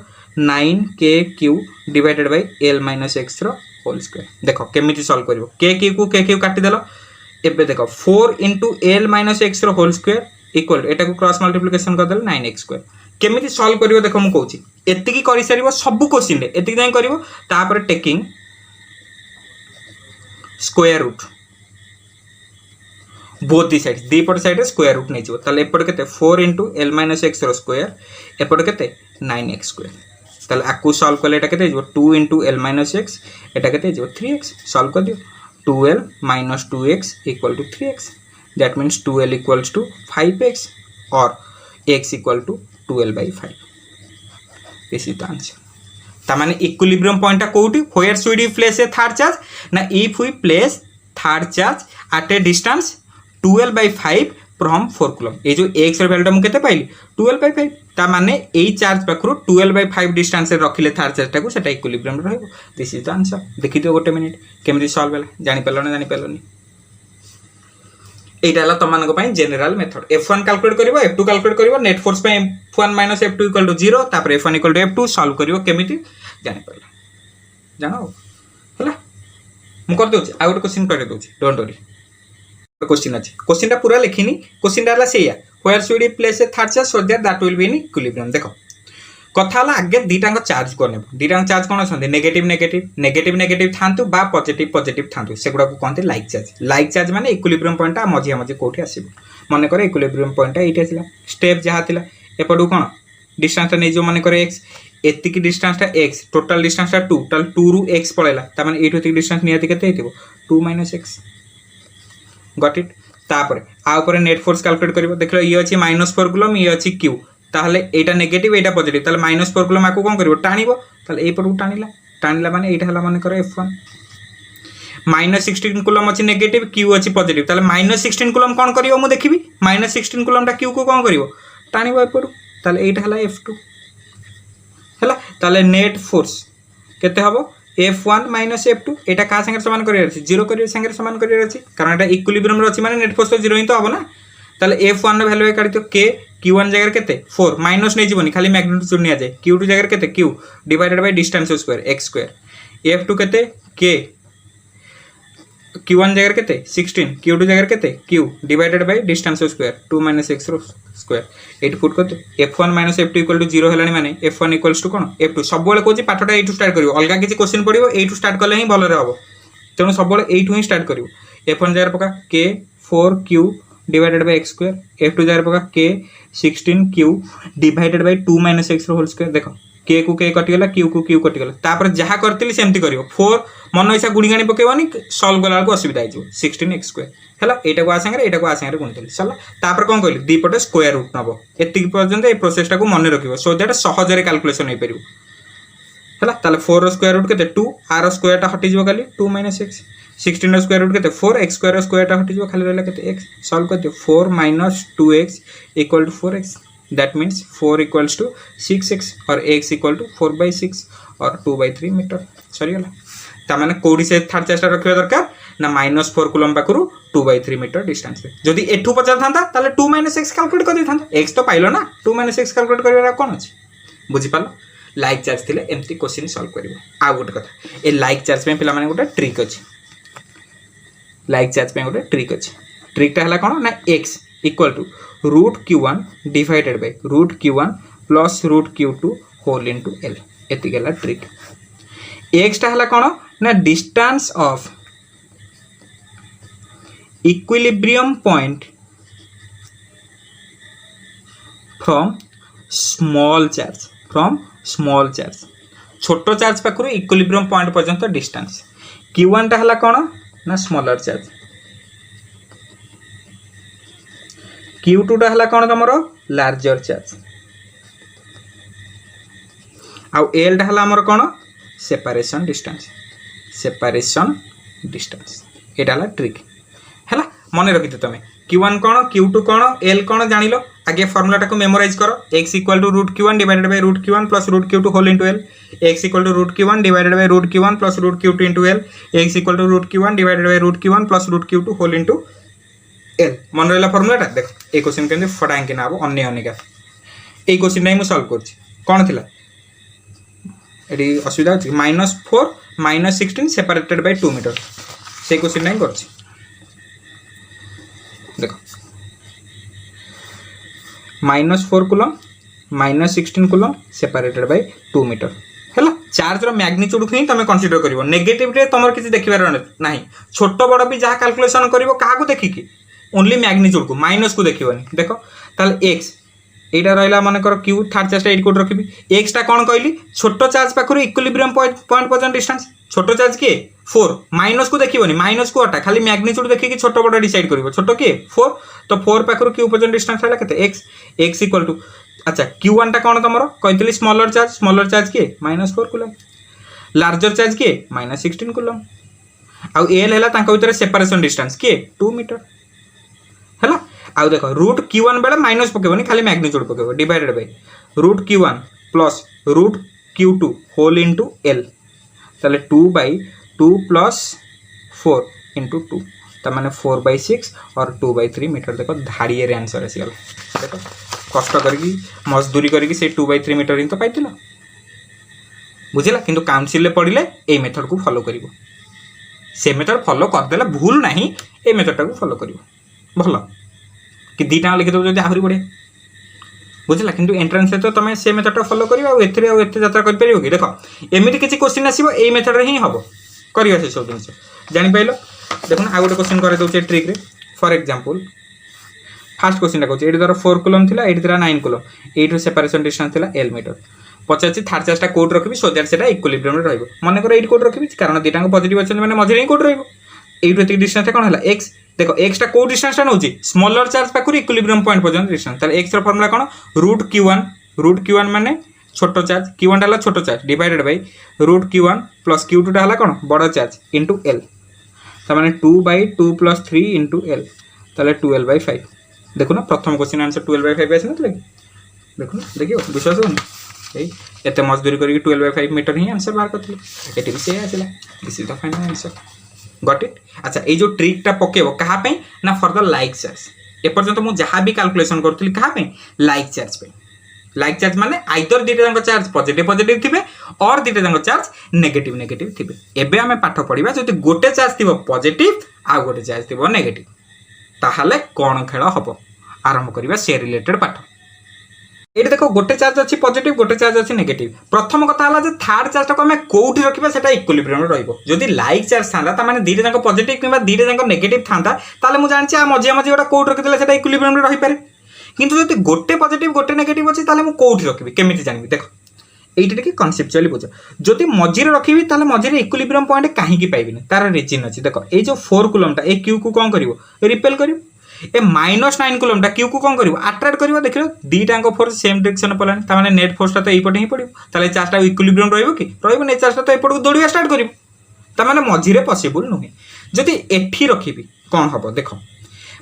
[SPEAKER 1] 9kq divided by l - x रो होल स्क्वायर देखो केमिति सॉल्व करिवो kq को kq काटि देलो एबे देखो 4 * l - x रो होल स्क्वायर इक्वल एटा को क्रॉस मल्टीप्लिकेशन कर देलो 9x स्क्वायर केमिति सॉल्व करिवो देखो मु कहूची एति की करि सरिवो सब क्वेश्चन रे एति जाय करिवो तापर taking square root both the side दीपट साइड स्क्वायर रूट नहीं ताले एपट केते 4 * l - x रो स्क्वायर एपट केते 9x स्क्वायर ताले आकु सॉल्व करले एटा केते जो 2 * l - x एटा केते जो 3x सॉल्व कर दियो 2l - 2x = 3x that means 2l = 5x और x = 12/5 this is the answer ता माने इक्विलिब्रियम पॉइंट कोठी where should you place a third charge ना if we place third charge at a distance 12/5 from 4 coulomb ये जो x रो value मु केते पाइली 12/5 ता माने ए चार्ज पाखरु 12/5 डिस्टेंस रे रखिले थर्ड चार्ज टाको सेटा इक्विलिब्रियम रे रहबो दिस इज द आंसर देखि दियो गोटे मिनिट केमि सॉल्व होला जानि पेलोनी एटा हला तमानको पई जनरल मेथड f1 कैलकुलेट करिवो f2 कैलकुलेट करिवो नेट फोर्स पे f1 - f2 = 0 तापर f1 = f2 सॉल्व करिवो केमिति जानि पेला जानो हला मु कर दोछि आ गोटे क्वेश्चन कर दोछि डोंट वरी क्वेश्चन अछि क्वेश्चनटा पूरा लिखिनी क्वेश्चनटा हला सेया where should you place a third charge so that will be in equilibrium देखो कथा हला आगे दीटांग चार्ज कोने दीटांग चार्ज कोन असंदे नेगेटिव थांतु बा पॉजिटिव थांतु सेगुडा को कहते लाइक चार्ज माने इक्विलिब्रियम पॉइंट मझिया मझी कोठी आसीबो माने करे इक्विलिब्रियम पॉइंट एठी आसिला स्टेप जहा थिला एपडू कोन डिस्टेंस ता नै जो माने करे x एति की डिस्टेंस ता x टोटल डिस्टेंस ता 2 टोटल 2 रु x पळेला ता माने एठो ती डिस्टेंस नियाति केते हेतिबो 2 - x गॉट इट तापर आ ऊपर नेट फोर्स कैलकुलेट करिवो देखलो ये अछि -4 कूलम ये अछि q ताहले एटा नेगेटिव एटा पॉजिटिव ताहले -4 कूलम आको कोन करिवो टाणीबो ताहले ए पटू टाणीला माने एटा हला माने करे f1 -16 कूलम अछि नेगेटिव q अछि पॉजिटिव ताहले -16 कूलम कोन करिवो मु देखिबी -16 कूलम ता q को कोन करिवो टाणीबो ए पटू ताहले एटा हला f2 हला ताहले नेट फोर्स केते हबो f1 - f2 एटा का संगे समान करियर अछि 0 करियर संगे समान करियर अछि कारण एटा इक्विलिब्रियम रे अछि माने नेट फोर्स तो 0 ही तो हबो ना ताले f1 रो वैल्यू काढी तो k q1 जगह केते 4 माइनस नै जीवनी खाली मैग्नीट्यूड निया जाय q2 जगह केते q divided by distance square x square f2 केते k q1 जगह केते 16 q2 जगह केते q divided by distance square 2 - x रो स्क्वायर 8 फुट करते f1 - f2 = 0 हेलानी माने f1 = कोन f2 सब बेले कोची पाठटा एटू स्टार्ट करिवो अलगा किछि क्वेश्चन पडिवो एटू स्टार्ट करले ही भलो रे हबो तेनु सब बेले एटू ही स्टार्ट करिवो f1 जगह पका k 4q divided by x square f2 जगह पका k 16q divided by 2 - x रो होल स्क्वायर देखो k को k कटि गेला q को q कटि गेला तापर जहा करतिली सेमति करिवो 4 मन इसा गुणी गाणी पकेवनी सॉल्व गला को असुविधा आइजो 16x स्क्वायर हैला एटा को आ संगे गुणितली सला तापर कोन कहली दी पटे स्क्वायर रूट नबो एति पर्यंत ए प्रोसेस टा को मन रखिवो सो दैट सहज रे कैलकुलेशन होई परिवो हैला ताले 4 रो स्क्वायर रूट केते 2 r रो स्क्वायर टा हटि जिवो खाली 2 - x 16 रो स्क्वायर रूट केते 4 x स्क्वायर रो स्क्वायर टा हटि जिवो खाली रहला केते x सॉल्व कर दियो 4 - 2x = 4x that means 4 = 6x और x = 4/6 और 2/3 मीटर सरी होला ता माने कोडी से थर्ड चार्ज रखिबा दरकार ना -4 कूलम पाखरु 2/3 मीटर डिस्टेंस रे जदी एठू पचार थांता ताले 2 - x कैलकुलेट कर दी थांता x तो पाइलो ना 2 - x कैलकुलेट करबा कोन अछि बुझि पालो लाइक चार्ज थिले एम्ति क्वेश्चन सॉल्व करिवो आ गोटे कथा ए लाइक चार्ज पे पिला माने गोटे ट्रिक अछि लाइक चार्ज पे गोटे ट्रिक अछि ट्रिक ता हला कोन ना x = √q1 divided by √q1 plus √q2 whole into l एति गेला ट्रिक x ता हला कोन ना distance of equilibrium point from small charge छोटो चार्ज पाखरु इक्विलिब्रियम पॉइंट पर्यंत डिस्टेंस q1 ता हला कोन ना स्मॉलर चार्ज q2 टा हला कोन तमरो लार्जर चार्ज आ l टा हला हमर कोन सेपरेशन डिस्टेंस एटा हला ट्रिक हैला मने रखिते तमे q1 कोन q2 कोन l कोन जानिलो आ आगे फर्मुलाटा को मेमोराइज करो x equal to root q1 divided by root q1 plus root q2 whole into L x equal to root q1 divided by root q1 plus root q2 into L x equal to root q1 divided by root q1 plus root q2 whole into L मन रहा फर्मुलाटा देख ए question केमती फटांकी ना अन्य अनेका ये question ही मुझे solve कर कौन थी ये असुविधा अच्छी -4 -16 सेपरेटेड बाय 2 मीटर से क्वेश्चन ही कर देख -4 coulomb -16 coulomb separated by 2 metre है चार्ज मैग्निट्यूड को ही तुम कनसीडर कर नेगेटिव रे तुम किसी देखिबार ना छोट बड़ भी जहाँ कैलकुलेशन कर क्या देखिकी ओनली मैग्निट्यूड को माइनस को देखनी देख ताले एक्स यहाँ रहा मनकर क्यू थर्ड चार्ज एट कोड रखी एक्सटा कौन कहली छोट चार्ज पाखु इक्विलिब्रियम पॉइंट पर्यटन डिस्टेंस छोट चार्ज किए 4 माइनस को देखनी माइनस को हटा खाली मैग्निट्यूड देखिए छोट बड़ डिसाइड कर छोट किए 4 तो 4 पाखु क्यू पर्यटन डिस्टेंस है के एक्स एक्स इक्वल टू अच्छा Q1 टा कौन तुम कही स्मॉलर चार्ज किए -4 कूलम लार्जर चार्ज किए -16 कूलम आउ एल है भर सेपरेशन डिस्टेंस किए 2 मीटर है आउ देख रूट Q1 बेले माइनस पकेबनी खाली मैग्निट्यूड पकेब divided by root Q1 plus root Q2 whole into l ताले 2/2 प्लस 4 इंटू 2 तमाने 4/6 और 2/3 मीटर देख धाड़िए आंसर आसीगला देख कष्ट करके मजदूरी करके से 2/3 मीटर ही तो पाइल बुझला किंतु काउंसिल पढ़ले ये मेथड को फॉलो कर से मेथड फॉलो करदेला भूल ना ये मेथडटा को फॉलो कर भल कि 2 टाँग लिखिदेव जब आहरी बढ़िया बुझला किंतु एंट्रांस तो तुम से मेथडटा फॉलो कर यात्रा कर कि देख एमती किसी क्वेश्चन आसो ये मेथड ही हम करवा से सब जिन जापार देखो आउ गोटे क्वेश्चन कर दूसरे ट्रिक रे फॉर एग्जांपल फास्ट क्वेश्चन कहूँ ये धर 4 कूलम थी ये 9 कूलम ये सेपरेशन डिस्टेंस थी एल मीटर पचार थार्ड चार्जटा कोड रखी सो दैट से इक्विलिब्रियम मन कर ये कोड रखी कारण 2 टाँग पॉजिटिव अच्छे मैंने मझे ही कोड रही डिस्टेंस कौन है एक्स देख एक्सटा कौ डिस्टेंसटा नौ स्मॉलर चार्ज पाखु इक्विलिब्रियम पॉइंट पर्यटन डिस्टेंस एक्स फर्मुला कौन रूट Q1 माने छोट चार्ज Q1 टा छोट charge divided by root Q1 plus Q2 टा कौन बड़ चार्ज इंटू एल ताने 2/2 प्लस 3 इंटू एल ताले 12/5 देखो ना प्रथम क्वेश्चन आंसर 12/5 आस ना देखो देखिए विश्वास होनी एत मजदूरी करके 12/5 मीटर ही आंसर बाहर करते ये भी से आसला this is the final answer got it अच्छा ये जो ट्रिकटा पकेब क्या ना फॉर द लाइक चार्ज एपर्यंत मुझे जहाँ भी कैलकुलेशन करी क्या लाइक चार्ज माने आइदर 2 चार्ज पॉजिटिव थे और 2 चार्ज नेगेटिव थे एबे आमे पाठ पढ़ा जो गोटे चार्ज थी पॉजिटिव आ गोटे चार्ज थी नेगेटिव ताहले कौन खेल हम आरंभ करवा से रिलेटेड पाठ ये देखो गोटे चार्ज अच्छी पॉजिटिव गोटे चार्ज अच्छी नेगेटिव प्रथम कथा है थर्ड चार्ज को आम कौटी रखा से इक्विलिब्रियम रही लाइक चार्ज था मैंने 2 पॉजिटिव कि 2 नेगेटिव था मुझे जानी आ मझे मझे गोटा कौट रखी से इक्विलिब्रियम रही पारे किंतु जो गोटे पॉजिटिव गोटे नेगेटिव अच्छी मुझे कौटी रखी केमी जानी देख ये टे कनसेप्चुअली बुझ जदि मझे रखी मझे इक्विलिब्रियम पॉइंट कहीं पाइबी तार रिजन अच्छी देख ये जो 4 कूलमटा ये क्यू को कौन कर रिपेल कर ए -9 कूलमटा क्यू को कौन कर अट्राक्ट कर देख 2 टाँग फोर्स सेम डायरेक्शन पलानी ताने नेट फोर्सटा तो यपटे ही पड़ो ताले चार्जटा इक्विलिब्रियम रहिबो कि रहिबो ने चार्जटा तो एपटको दौड़िया स्टार्ट करिवो ताने मझिरे पॉसिबल नुहे जदि एठी रखिबी कौन हबो देखो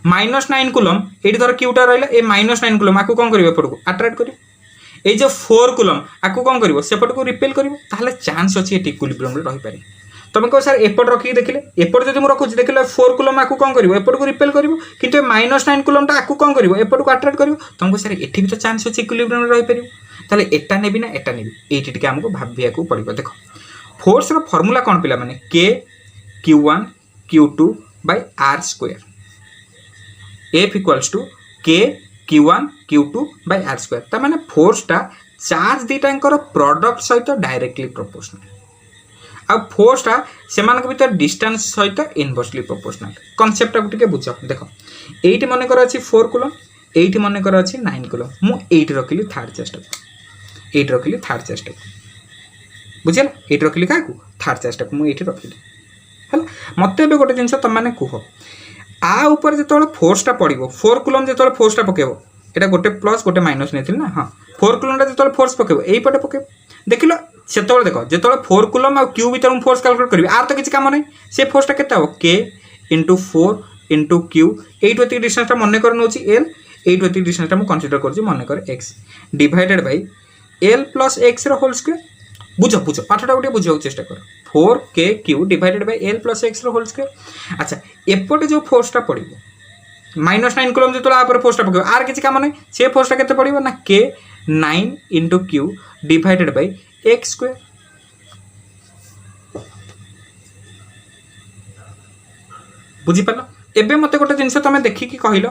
[SPEAKER 1] -9 कूलम ये धर क्यूटा रहा ए -9 कूलम आपको कौन करिवो एपटको अट्राक्ट करिवो ये जो 4 कूलम आपको कौन करिवो सेपटको रिपेल करिवो ताले चांस अछि एटी इक्विलिब्रियम रे रहि पारे तुम कह सर एपट रखिक देखिले एपट जब मुझे रखुच्छी देखिए 4 कूलम आपको कौन कर एपट को रिपेल कर कि -9 कूलमटा आपको कौन कर एपट को अट्राक्ट कर तुमको सर एटी भी तो चांस अच्छे इक्विलिब्रियम रही पार ताले एटा नेबी ना एटा नेबी ये आमको भाविया को पड़ो देख फोर्स फर्मूला कौन पिला माने K Q1 Q2 by R square F equals to K Q1 Q2 by R square ता माने फोर्सटा चार्ज 2 टांकर प्रोडक्ट सहित डायरेक्टली प्रोपोर्शनल आ फोर्सटा से भर डिस्टेंस सहित इनवर्सली प्रोपोर्शनल कनसेप्ट टे बुझ देख ये मनकर अच्छी 4 कूलम ये मनकर अच्छी 9 कूलम मुझे रखिली थर्ड चार्जटा ये रखिली थर्ड चार्जटा बुझे ये रखिली क्या थर्ड चार्जटा मुझे रखिली है मत गोटे जिन तुम मैंने कह आपर जो फोर्सटा पड़ो 4 कूलम जो फोर्सटा पकेब यहाँ गोटे प्लस गोटे माइनस नहीं ना हाँ 4 कूलमटा जो फोर्स पकेब यही पटे पकेब देख लो से देख जो 4 कूलम आ क्यू भर मुझे फोर्स कैलकुलेट करी आर तो किसी काम नहीं से फोर्सटा के K × 4 × Q ये डिस्टेंसटा मन कर नौ एल एट एतिक डिस्टेंसटा मुझे कनसीडर कर मन कर x divided by l plus x whole square बुझ बुझ पाठटा गोटे बुझा चेष्टा कर 4k³ divided by l plus x whole square. अच्छा एपटे जो फोर्सटा पड़ो -9 कूलम जो आप फोर्सटा पकड़ आर किसी काम ना से फोर्सटा के पड़ो ना k9 × q divided by x square. बुझीपार एबे मत गोटे जिनस तुम देखिकी कहल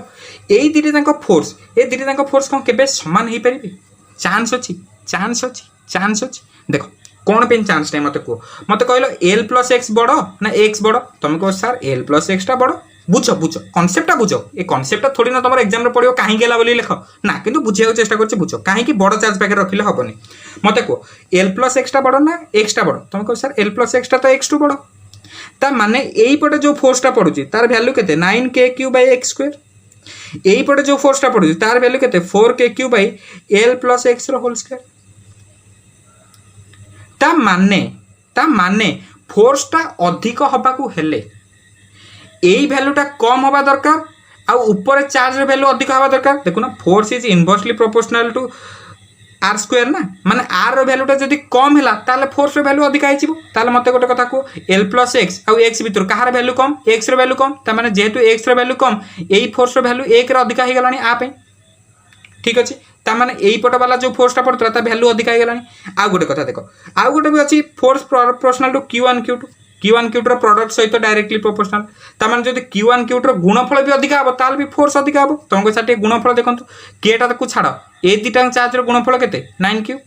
[SPEAKER 1] यही दुईटा फोर्स ये दुईटा फोर्स कौन के सामान हो पारे चांस अच्छी चांस अच्छी चांस अच्छी देख कौन पे चांस नहीं मत कह मत कहल एल प्लस एक्स बड़ ना एक्स बड़ तुम कह सार एल प्लस एक्सटा बड़ बुझ बुझ कनसेप्टा बुझ ये कनसेप्टा थोड़ी ना तुम एग्जाम पड़ो कहीं लिख ना कि बुझे चेष्टा कर बुझ कहीं बड़ चार्ज पाखे रखिले हेनी मत कह एल प्लस एक्सटा बड़ ना एक्सटा बड़ तुम कह सार एल प्लस एक्सटा तो एक्स टू बड़ ता माने यही पटे जो फोर्सटा पड़ुची तार वैल्यू केते 9k³ बाय एक्स स्क्वायर यही पटे जो फोर्सटा पड़ुची तार वैल्यू केते 4k³ by l plus x whole square ता माने फोर्सटा अधिक हबाकू हेले यही वैल्यूटा कम हवा दरकार आ ऊपर चार्ज वैल्यू अधिक हवा दरकार देखो ना force is inversely proportional to r square ना माने आर वैल्यूटा जब कम है ताले फोर्स वैल्यू अधिक आई मत गोटे कथा कह एल प्लस एक्स आउ एक्स भितर कहार वैल्यू कम एक्स वैल्यू कम ताने जेहेतु एक्स वैल्यू कम यही फोर्स वैल्यू एक अधिक हो गलानी आ ठीक अच्छे ताने यही पट वाला जो फोर्सटा पड़ता ता वैल्यू अधिक हो गलानी। आ गोटे कथा देख आउ गोटे भी अच्छी force proportional to Q1 Q2 Q1 Q2 product सहित डायरेक्टली प्रोपोर्शनल ताने जब Q1 Q2 गुणफल भी अधिक हम ताल भी फोर्स अधिक हम तुमको साथ गुणफल देखो केटा को छाड़ ए दुटा चार्ज गुणफल के 9q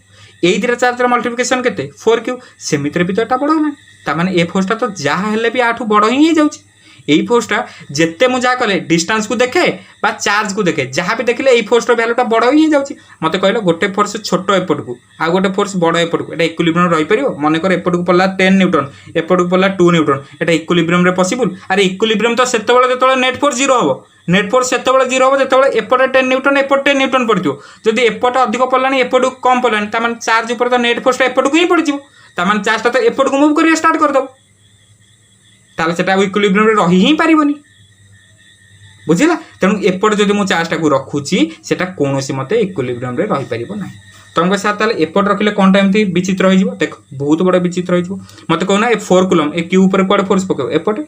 [SPEAKER 1] यही दुटा चार्ज मल्टिप्लिकेशन के 4q सेमिति भी तो यहाँ बड़ ना ताने ये फोर्सटा तो जहाँ हेल्ले भी आठू बड़ ही जाऊँगी यही फोर्सटा जिते मुझे जहाँ कले डिस्टेंस को देखे बा चार्ज को देखे जहाँ भी देखले यही फोर्सर वैल्यूटा बड़ ही जाऊँगी मत कहल गोटे फोर्स छोट एपट को आ गोटे फोर्स बड़ एपट को इक्विलिब्रियम रही पार मन कर एपट को पड़ा 10 न्यूटन एपट को पड़ा 2 न्यूटन यहाँ इक्विलिब्रियम रे पॉसिबल अरे इक्विलिब्रियम तो सेतबेले जो नेट फोर्स 0 हम नेट फोर्स सेतबेले 0 हम जो एपटे 10 न्यूटन एपट 10 न्यूटन पड़ो जदि एपट अधिक पड़ा एपट को कम पड़ा तार चार्ज उपर तो नेट फोर्सटा एपट को ही पड़ो तार चार्जटा तो एपट को मुव कर स्टार्ट करदेव ताले सेटा इक्विलिब्रियम रे रही ही पारिबनी बुझिला तेणु एपट जदि मु चार्जटा को रखुची सेटा कोनोसी मते इक्विलिब्रियम रे रही पारिबो नै तुमको साथ ताले एपट रखिले कोनटा एमती विचित्र होई जिवो देख बहुत बड़ विचित्र होई जिवो मते कहना ए 4 कूलम ए क्यू ऊपर कोड फोर्स पकेबो एपट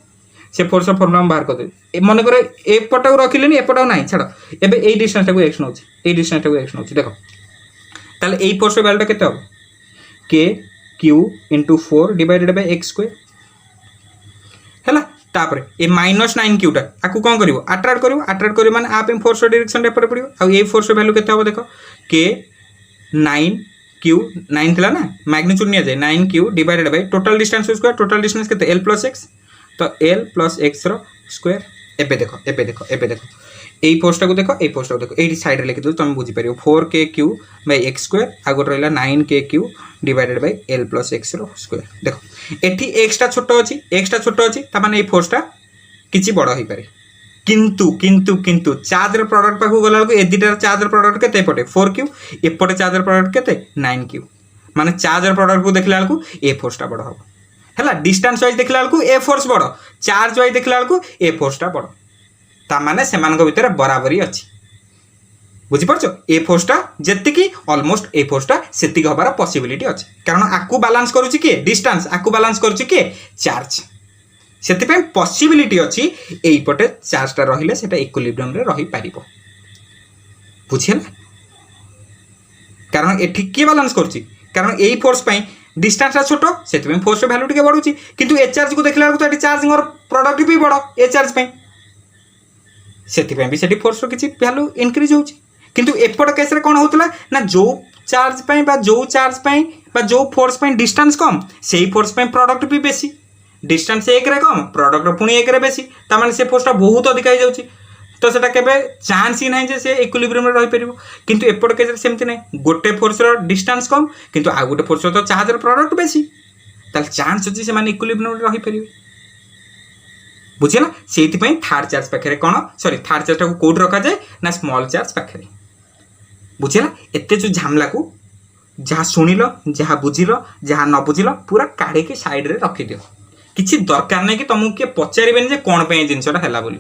[SPEAKER 1] से फोर्स फॉर्मूला बाहर कर दे मन करे एपट को रखिलेनी एपट नाही छाड़ एबे एई डिस्टेंसटा को x नउची एई डिस्टेंसटा को x नउची देखो ताले एई फोर्स वैल्यूटा केते हो k q * 4 divided by x square है तापर ए -9q आपको कौन कर अट्राक्ट कर माने आप फोर्स डायरेक्शन एपटे पड़ो आ ये फोर्स वैल्यू केते हम देख के 9q 9 थिला ना मैग्नीट्यूड निया जाए 9q divided by total distance square total distance केते l + x तो l + x रो स्क्वायर एबे देखो यही फोर्सटा को देखो यही फोर्सटा को देखो ये साइड रे लिखि दो तुम बुझी पारियो 4k³ बाय x स्क्वायर आ गोटे रहला 9k³ divided by l + x रो स्क्वायर देखो एठी x टा छोट अछि त माने ए फोर्सटा किछि बड़ होई पारे किंतु चार्ज रे प्रोडक्ट पाखु गला ए दिटा चार्ज रे प्रोडक्ट केते पटे 4q एपटे चार्ज रे प्रोडक्ट केते 9q माने चार्ज रे प्रोडक्ट को देखला बेलकु ए फोर्सटा बड़ हो हैला डिस्टेंस वाइज देखला बेलकु ए फोर्स बड़ चार्ज वाइज देखला बेलकु ए फोर्सटा बड़ ता माने सेमान को भीतर बराबरी अछि बुझी परछो ए फोर्सटा जेतिकी ऑलमोस्ट ए फोर्सटा सेतिक हबार पॉसिबिलिटी अछि कारण आकु बैलेंस करूची के डिस्टेंस आकु बैलेंस करूची के चार्ज सेति पे पॉसिबिलिटी अछि एई पटे चार्जटा रहिले सेटा इक्विलिब्रियम रे रही पारिबो बुझियला कारण एठी के बैलेंस करूची कारण एई फोर्स पे डिस्टेंसटा छोट सेति पे फोर्स वैल्यू टिके बढुची किंतु ए चार्ज को देखला तो एठी चार्जिंग और प्रोडक्ट भी बड़ ए चार्ज पे सेति पे भी सेठी फोर्स रो किछि वैल्यू इंक्रीज होउची किंतु एपट केस रे कोन होतला ना जो चार्ज पे बा जो फोर्स पे डिस्टेंस कम सेही फोर्स पे प्रोडक्ट भी बेसी डिस्टेंस एक रे कम प्रोडक्ट पुणी एक रे बेसी ता माने से फोर्सटा बहुत अधिक हो जाउची तो सेटा केबे चांस ही नहीं जे से इक्विलिब्रियम रे रही परिबो किंतु एपट केस रे सेमति नहीं गोटे फोर्स रो डिस्टेंस कम किंतु आ गोटे फोर्स रो तो चार्ज रो प्रोडक्ट बेसी ताल चांस अछि से माने इक्विलिब्रियम रे रही परिबे बुझिला सेति पे थर्ड चार्ज पाखरे कोन सॉरी थर्ड चार्ज को कोड रखा जाए ना स्मॉल चार्ज पाखरे बुझिला एते जो झामला को जहाँ शुणिल जहाँ बुझिल जहाँ न बुझिल पूरा काढ़े की साइड रे रखी दियो किछि दरकार नहीं कि तुमको किए पचारे जे कौन पे जिनसटा है बोली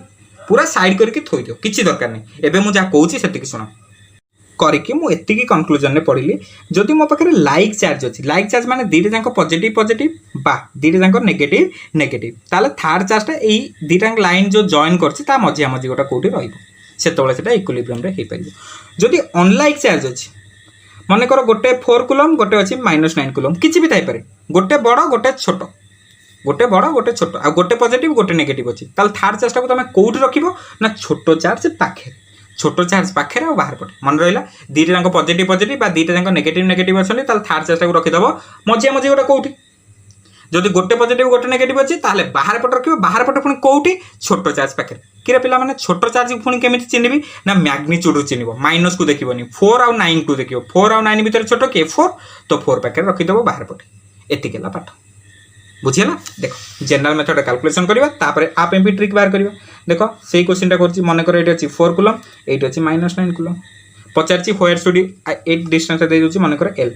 [SPEAKER 1] पूरा साइड करके थोई दियो किछि दरकार नहीं एबे मु जा कहूची सेतिकी सुनो करके मु एतिकी कंक्लूजन रे पढ़िली जदि मो पाखरे लाइक चार्ज अछि लाइक चार्ज माने दीटे जांको पॉजिटिव पॉजिटिव बा दीटे जांको नेगेटिव नेगेटिव ताले थर्ड चार्जटा एई दीटा लाइन जो जॉइन करछि ता मझिया मझि गोटा कोठी रहइबो सेतबेले सेटा इक्विलिब्रियम रे हे परिबो जदि अनलाइक चार्ज अछि मन कर गोटे 4 कूलम गोटे अछि -9 कूलम किछि भी थाई पारे गोटे बड़ गोटे छोट गोटे बड़ गोटे छोट आ गोटे पॉजिटिव गोटे नेगेटिव अछि ताल थर्ड चार्जटा को तमे कोठी रखिबो ना छोटो चार्ज पाखे छोटो चार्ज पाखे और बाहर पटे मन रहा दीटा जाक पॉजिटिव पॉजिटिव बा दीटा जाक नेगेटिव नेगेटिव अच्छे ताल थर्ड चार्जटा को रखिदेव मझिया मझी गोटे कोठी जदि गोटे पॉजिटिव गोटे नेगेटिव अच्छी ताले बाहर पटे रखिबो बाहर पटे पुणी कोठी छोटो चार्ज पाखे किरे पिला माने छोटो चार्ज पुणी केमिति चिन्हिबी ना मैग्नीट्यूड रु चिन्हिबो माइनस को देखिबोनी 4 और 9 को देखिबो 4 और 9 भीतर छोटो के 4 तो 4 पाखे रखिदेव बाहर पटे एतिकेला पाठ बुझीला देख जनरल मेथड कैलकुलेशन करबा तापर आप एमपी ट्रिक बाहर करबा देखो सेही क्वेश्चनटा करछि मन कर एटी अछि 4 कूलम एटी अछि -9 कूलम पचारछि व्हेयर शुड ए डिस्टेंस दे दोछि मन कर एल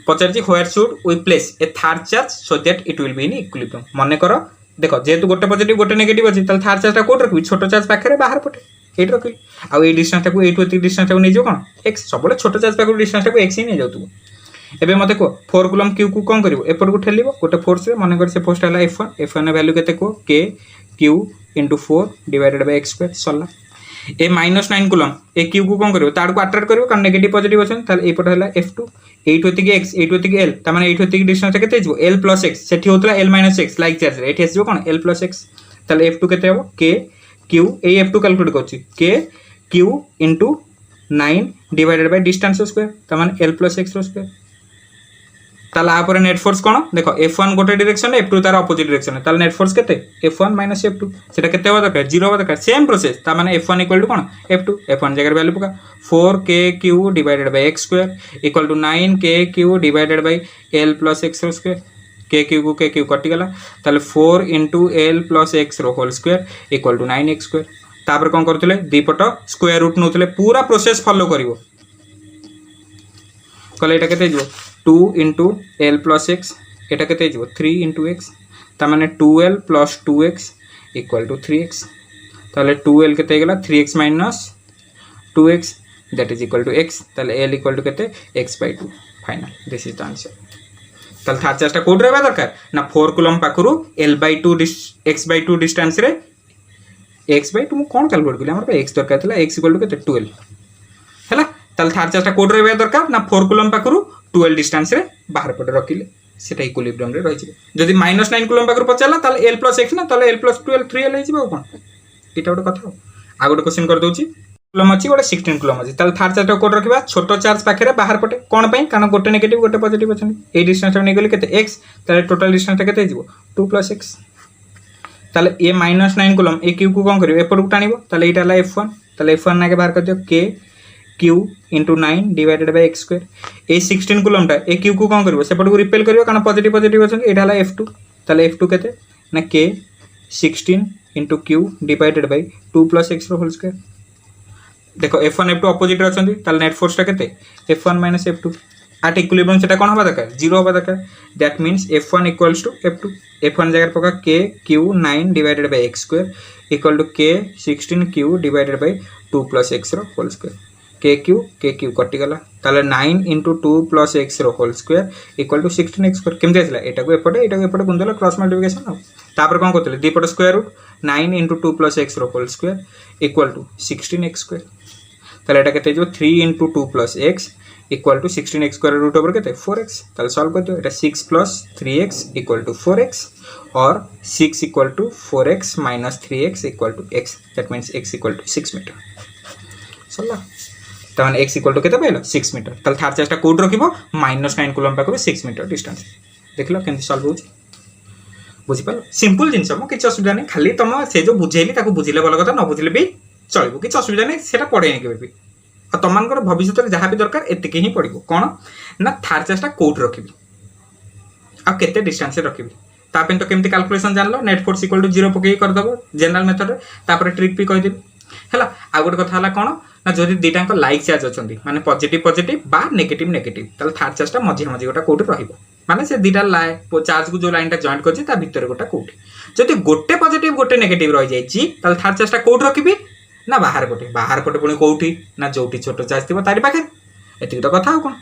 [SPEAKER 1] पचारछि where should we place a third charge so that it will be in equilibrium मन कर देखो जेतु गोटे पॉजिटिव गोटे नेगेटिव अछि ताल थर्ड चार्जटा कोड रखबी छोटो चार्ज पाखरे बाहर पटे एट रखली आ ए डिस्टेंसटा को एटु एति डिस्टेंसटा को नै जो कोन x सबले छोटो चार्ज पाखरे डिस्टेंसटा को x ही नै जाउतु एबे मते को 4 कूलम क्यू को कोन करिवो एपट को ठेलिवो गोटे फोर्स रे मन कर से फोर्स हला f1 रे वैल्यू केते को k q * 4 divided by x square सल्ला ए -9 कूलम ए q को कोन करिवो ताड़ को अट्रैक्ट करिवो कारण नेगेटिव पॉजिटिव अछन ताले एपट हला f2 8 होती के x 8 होती के l त माने 8 होती के डिस्टेंस केते जिवो l + x सेठी होतला l - x लाइक चार्ज रे एठी आसीबो कोन l + x ताले f2 केते हबो k q ए f2 कैलकुलेट करछि k q * 9 divided by distance square त माने l + x स्क्वायर ताला आपरे नेट फोर्स कोन देखो f1 गोटे डायरेक्शन f2 तार अपोजिट डायरेक्शन है ताला नेट फोर्स केते f1 - f2 सेटा केते होबा दरकार 0 होबा दरकार सेम प्रोसेस ता माने f1 = कोन f2 f1 जगह वैल्यू पका 4kq divided by x square = 9kq divided by l + x square kq को kq कटि गला ताले 4 * l + x रो होल स्क्वायर = 9x स्क्वायर तापर कोन करथले दीपट स्क्वायर रूट नोथले पूरा प्रोसेस फॉलो करिवो कले एटा केते जो 2 * l + x एटा केते जो 3 * x ता माने 2l + 2x = 3x ताले 2l केते गेला 3x - 2x that is equal to x ताले l = केते x/2 final this is the answer ताले थर्ड चार्जटा कोड रहबा दरकार ना 4 कूलम पाखरु l/2 x/2 डिस्टेंस रे x/2 मु कोन कैलकुलेट करले हमर x दरकार थला x = केते 12 हैला ताले थर्ड चार्जटा कोड रहबा दरकार ना 4 कूलम पाखरु 12 डिस्टेंस रे बाहर पटे रखिले सेटा इक्विलिब्रियम रे रहि जिवो जदि -9 कूलम पाखरु पचाला ताले l + x ना ताले l + 12 3l हे जिवो कोन एटा गोटे कथा आ गोटे क्वेश्चन कर दोछि कूलम अछि गोटे 16 कूलम अछि ताले थर्ड चार्जटा कोड रखिबा छोटो चार्ज पाखरे बाहर पटे कोन पई कारण गोटे नेगेटिव गोटे पॉजिटिव अछि ए डिस्टेंस नै गेले केते x ताले टोटल डिस्टेंस केते जिवो 2 + x ताले ए -9 कूलम ए q को कोन करियो एपट को टानिबो ताले एटा ला f1 ताले f1 ना के बाहर कर दियो k q * 9 divided by x square A 16 coulomb टा ए q को कोन करबो सेपट को रिपेल करियो कारण पॉजिटिव पॉजिटिव अछन एटा हला f2 ताले f2 केते ना k 16 * q divided by 2 + x रो होल स्क्वायर देखो f1 f2 अपोजिट अछन ताले नेट फोर्स टा केते f1 - f2 एट इक्विलिब्रियम सेटा कोन होबा दरकार 0 होबा दरकार that means f1 = f2 f1 जगह पका k q 9 divided by x square = k 16 q divided by 2 + x रो होल स्क्वायर kq कटि गला ताले 9 * 2 + x रो होल स्क्वायर = 16x स्क्वायर केमते आसला एटा को एपटे गुंदला क्रॉस मल्टीप्लिकेशन तापर कोन करतले दीपट स्क्वायर रूट 9 * 2 + x रो होल स्क्वायर = 16x स्क्वायर ताले एटा केते जो 3 * 2 + x = 16x square root over केते 4x ताले सॉल्व कर दियो एटा 6 + 3x = 4x और 6 = 4x - 3x = x that means x = 6 metre सल्ला ताने x = केते पाइलो 6 मीटर ताले थर्ड चार्जटा कोड रखिबो -9 कूलम पाखरु 6 मीटर डिस्टेंस देखलो केमति सॉल्व होछि बुझि पालो सिंपल जिंस म किछ असुविधा नै खाली तम से जो बुझेली ताको बुझिले भलो कथा न बुझिले भी चलिबो किछ असुविधा नै सेटा पढे नै केबे भी आ तमानकर भविष्य रे जहां भी दरकार एतिके ही पडिबो कोन ना थर्ड चार्जटा कोड रखिबी आ केते डिस्टेंस रे रखिबी तापेन तो केमति कैलकुलेशन जानलो नेट फोर्स = 0 पके कर दबो जनरल मेथड रे तापर ट्रिक भी कहि देबी हैला आ गोटे कथा हला कोन ना जदि दीटा लाइक चार्ज अछंती माने पॉजिटिव पॉजिटिव बा नेगेटिव नेगेटिव ताले थर्ड चार्जटा मझी मझी गोटा कोड रहिबो माने से दुटा चार्ज को जो लाइन जॉइंट करछि ता भितर गोटा कोठी जदि गोटे पॉजिटिव गोटे नेगेटिव रहि जाइछि ताल थर्ड चार्जटा कोठ रखिबी ना बाहर पटे पुणी कोठी ना जोटी छोट चार्ज थिबो तारि पाखे एतिक तो कथा हो कोन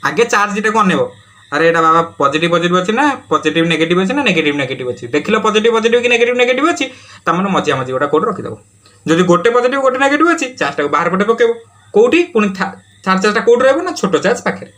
[SPEAKER 1] आगे चार्ज दिटा कोन नेबो अरे एटा बाबा पॉजिटिव पॉजिटिव अछि ना पॉजिटिव नेगेटिव अछि ना नेगेटिव नेगेटिव अछि देखिलो पॉजिटिव पॉजिटिव कि नेगेटिव नेगेटिव अछि त माने मझिया मझि गोटा कोड रखि देबो जदि गोटे पॉजिटिव गोटे नेगेटिव अछि चार्जटा को बाहर पटे पकेबो कोठी पुणी थर्ड चार्जटा कोड रहबो ना छोटो चार्ज पाखे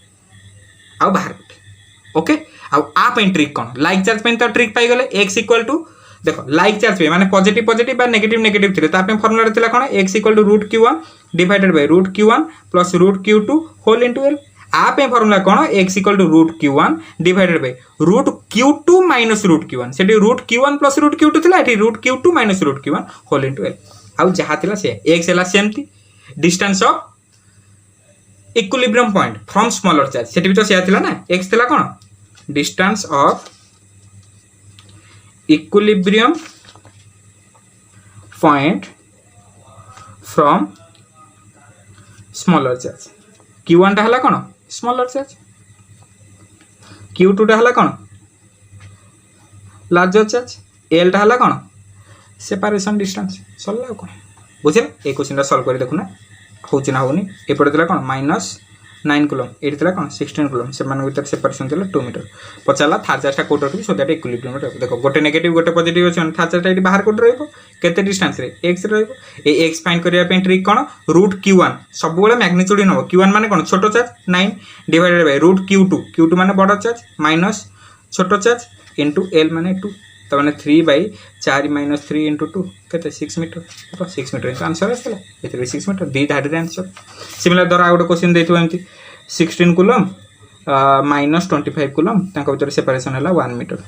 [SPEAKER 1] आ बाहर पटे ओके आ पेन ट्रिक कोन लाइक चार्ज पेन तो ट्रिक पाई गले x इक्वल टू देखो लाइक चार्ज पे माने पॉजिटिव पॉजिटिव बा नेगेटिव नेगेटिव थिले ता पे फार्मूला थिला कोन x equal to root q1 divided by root q1 plus root q2 whole into l आ पे फार्मूला कोन x equal to root q1 divided by root q2 minus root q1 सेठी root q1 plus root q2 थिला एठी root q2 minus root q1 whole into l आ जहा थिला से x हला सेमती distance of equilibrium point from smaller charge सेठी भी तो सेया थिला ना x थिला कोन distance of equilibrium point from smaller charge q1 टा हला कोन smaller charge q2 टा हला कोन larger charge l टा हला कोन separation distance सल्ला कोन बुझे ए क्वेश्चन टा सॉल्व करी देखु ना होची ना होनी ए पडे दिला कोन -9 कूलम एटी दिला कोन 16 कूलम से मान भीतर सेपरेशन दिला 2 मीटर पचाला थर्ड चार्ज टा कोड रखि सो दैट इक्विलिब्रियम रहबो देखो गोटे नेगेटिव गोटे पॉजिटिव अछि थर्ड चार्ज टा एटी बाहर कोड रहबो केते डिस्टेंस रे x रहबो ए x फाइंड करिया पे ट्रिक कोन रूट q1 सब बेले मैग्नीट्यूड नबो q1 माने कोन छोटो charge 9 divided by root q2 माने बडो चार्ज माइनस छोटो चार्ज इनटू l माने 2 त माने 3 बाय 4 माइनस 3 इनटू 2 केते 6 मीटर तो 6 मीटर तो आंसर आसला एते 6 मीटर दी धाडी आंसर सिमिलर दरा आउट क्वेश्चन देथु एमती 16 कूलम माइनस 25 कूलम तांका भीतर सेपरेशन हला 1 मीटर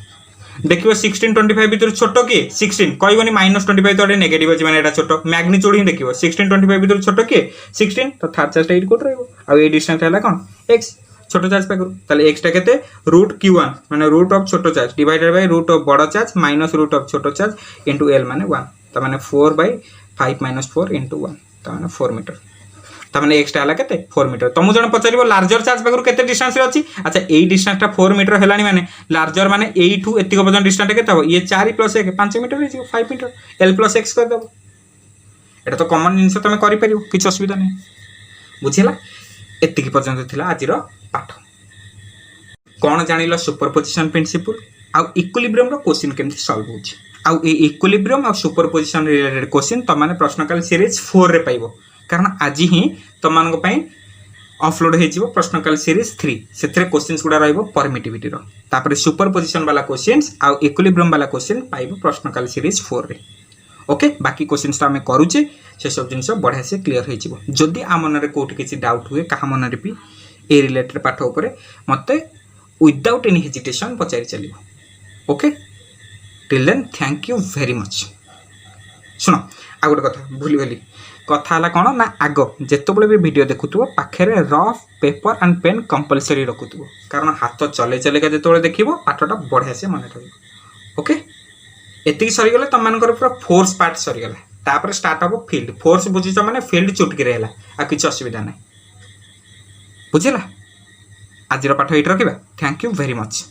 [SPEAKER 1] देखियो 16 25 भीतर छोटो के 16 कहबनी माइनस 25 तो नेगेटिव अछि माने एटा छोटो मैग्नीट्यूड ही देखियो 16 25 भीतर छोटो के 16 तो थर्ड चार्ज एट कोड रहबो आ ए डिस्टेंस हला कोन x छोटो चार्ज पे करू ताले x टा केते रूट q1 माने रूट ऑफ छोटो charge divided by root of बडो चार्ज माइनस रूट ऑफ छोटो चार्ज इनटू l माने 1 त माने 4 बाय 5 माइनस 4 इनटू 1 त माने 4 मीटर त माने x टा हला केते 4 मीटर तमु जण पचारिबो लार्जर चार्ज पे करू केते डिस्टेंस रे अछि अच्छा एई डिस्टेंस टा 4 मीटर हेलानी माने लार्जर माने एई टू एतिको पर्यंत डिस्टेंस केते हो ये 4 प्लस 1 5 मीटर हे 5 मीटर l प्लस x कर दबो एटा तो कॉमन जिंस तमे करि परिबो किछ असुविधा नै बुझिला एतिकी पर्यंत थिला आजिरो पाठ कौन जानिल सुपरपोजिशन प्रिंसिपल आउ इक्विलिब्रियम रो क्वेश्चन केमति सॉल्व होछि आउ ए इक्विलिब्रियम आउ सुपरपोजिशन रिलेटेड क्वेश्चन तमाने प्रश्नकाल सीरीज 4 रे पाइबो कारण आज ही तमान पई अपलोड हे जिवो प्रश्नकाल सीरीज 3 सेथरे क्वेश्चंस गुडा रहइबो परमिटिविटी रो तापर सुपरपोजिशन वाला क्वेश्चंस आउ इक्विलिब्रियम वाला क्वेश्चन पाइबो प्रश्नकाल सीरीज 4 रे ओके बाकी क्वेश्चंस तो हमें करूचे से सब जिंस बढ़िया से क्लियर हो जिवो जदी आ मन रे कोठी किछि डाउट हुए कहा मन रे भी ए रिलेटेड पाठ ऊपर मते विदाउट एनी हेजिटेशन पचारि चलिबो okay till then thank you very much सुनो आ गोटे कथा भूली गली कथा हला कोन ना आगो जेतो बळे भी वीडियो देखुतबो पाखरे rough paper and pen compulsory रखुतबो कारण हाथ चले चले का जेतो बळे देखिबो पाठटा बढ़िया से मन रहइबो ओके एतिकी सरी गले तम मानकर पूरा फोर्स पार्ट सरी गला तापर स्टार्ट हबो फील्ड फोर्स बुझिछ माने फील्ड चुटकी रहला आ किछ असुविधा नै बुझिला आज पाठ ये रखा थैंक यू वेरी मच।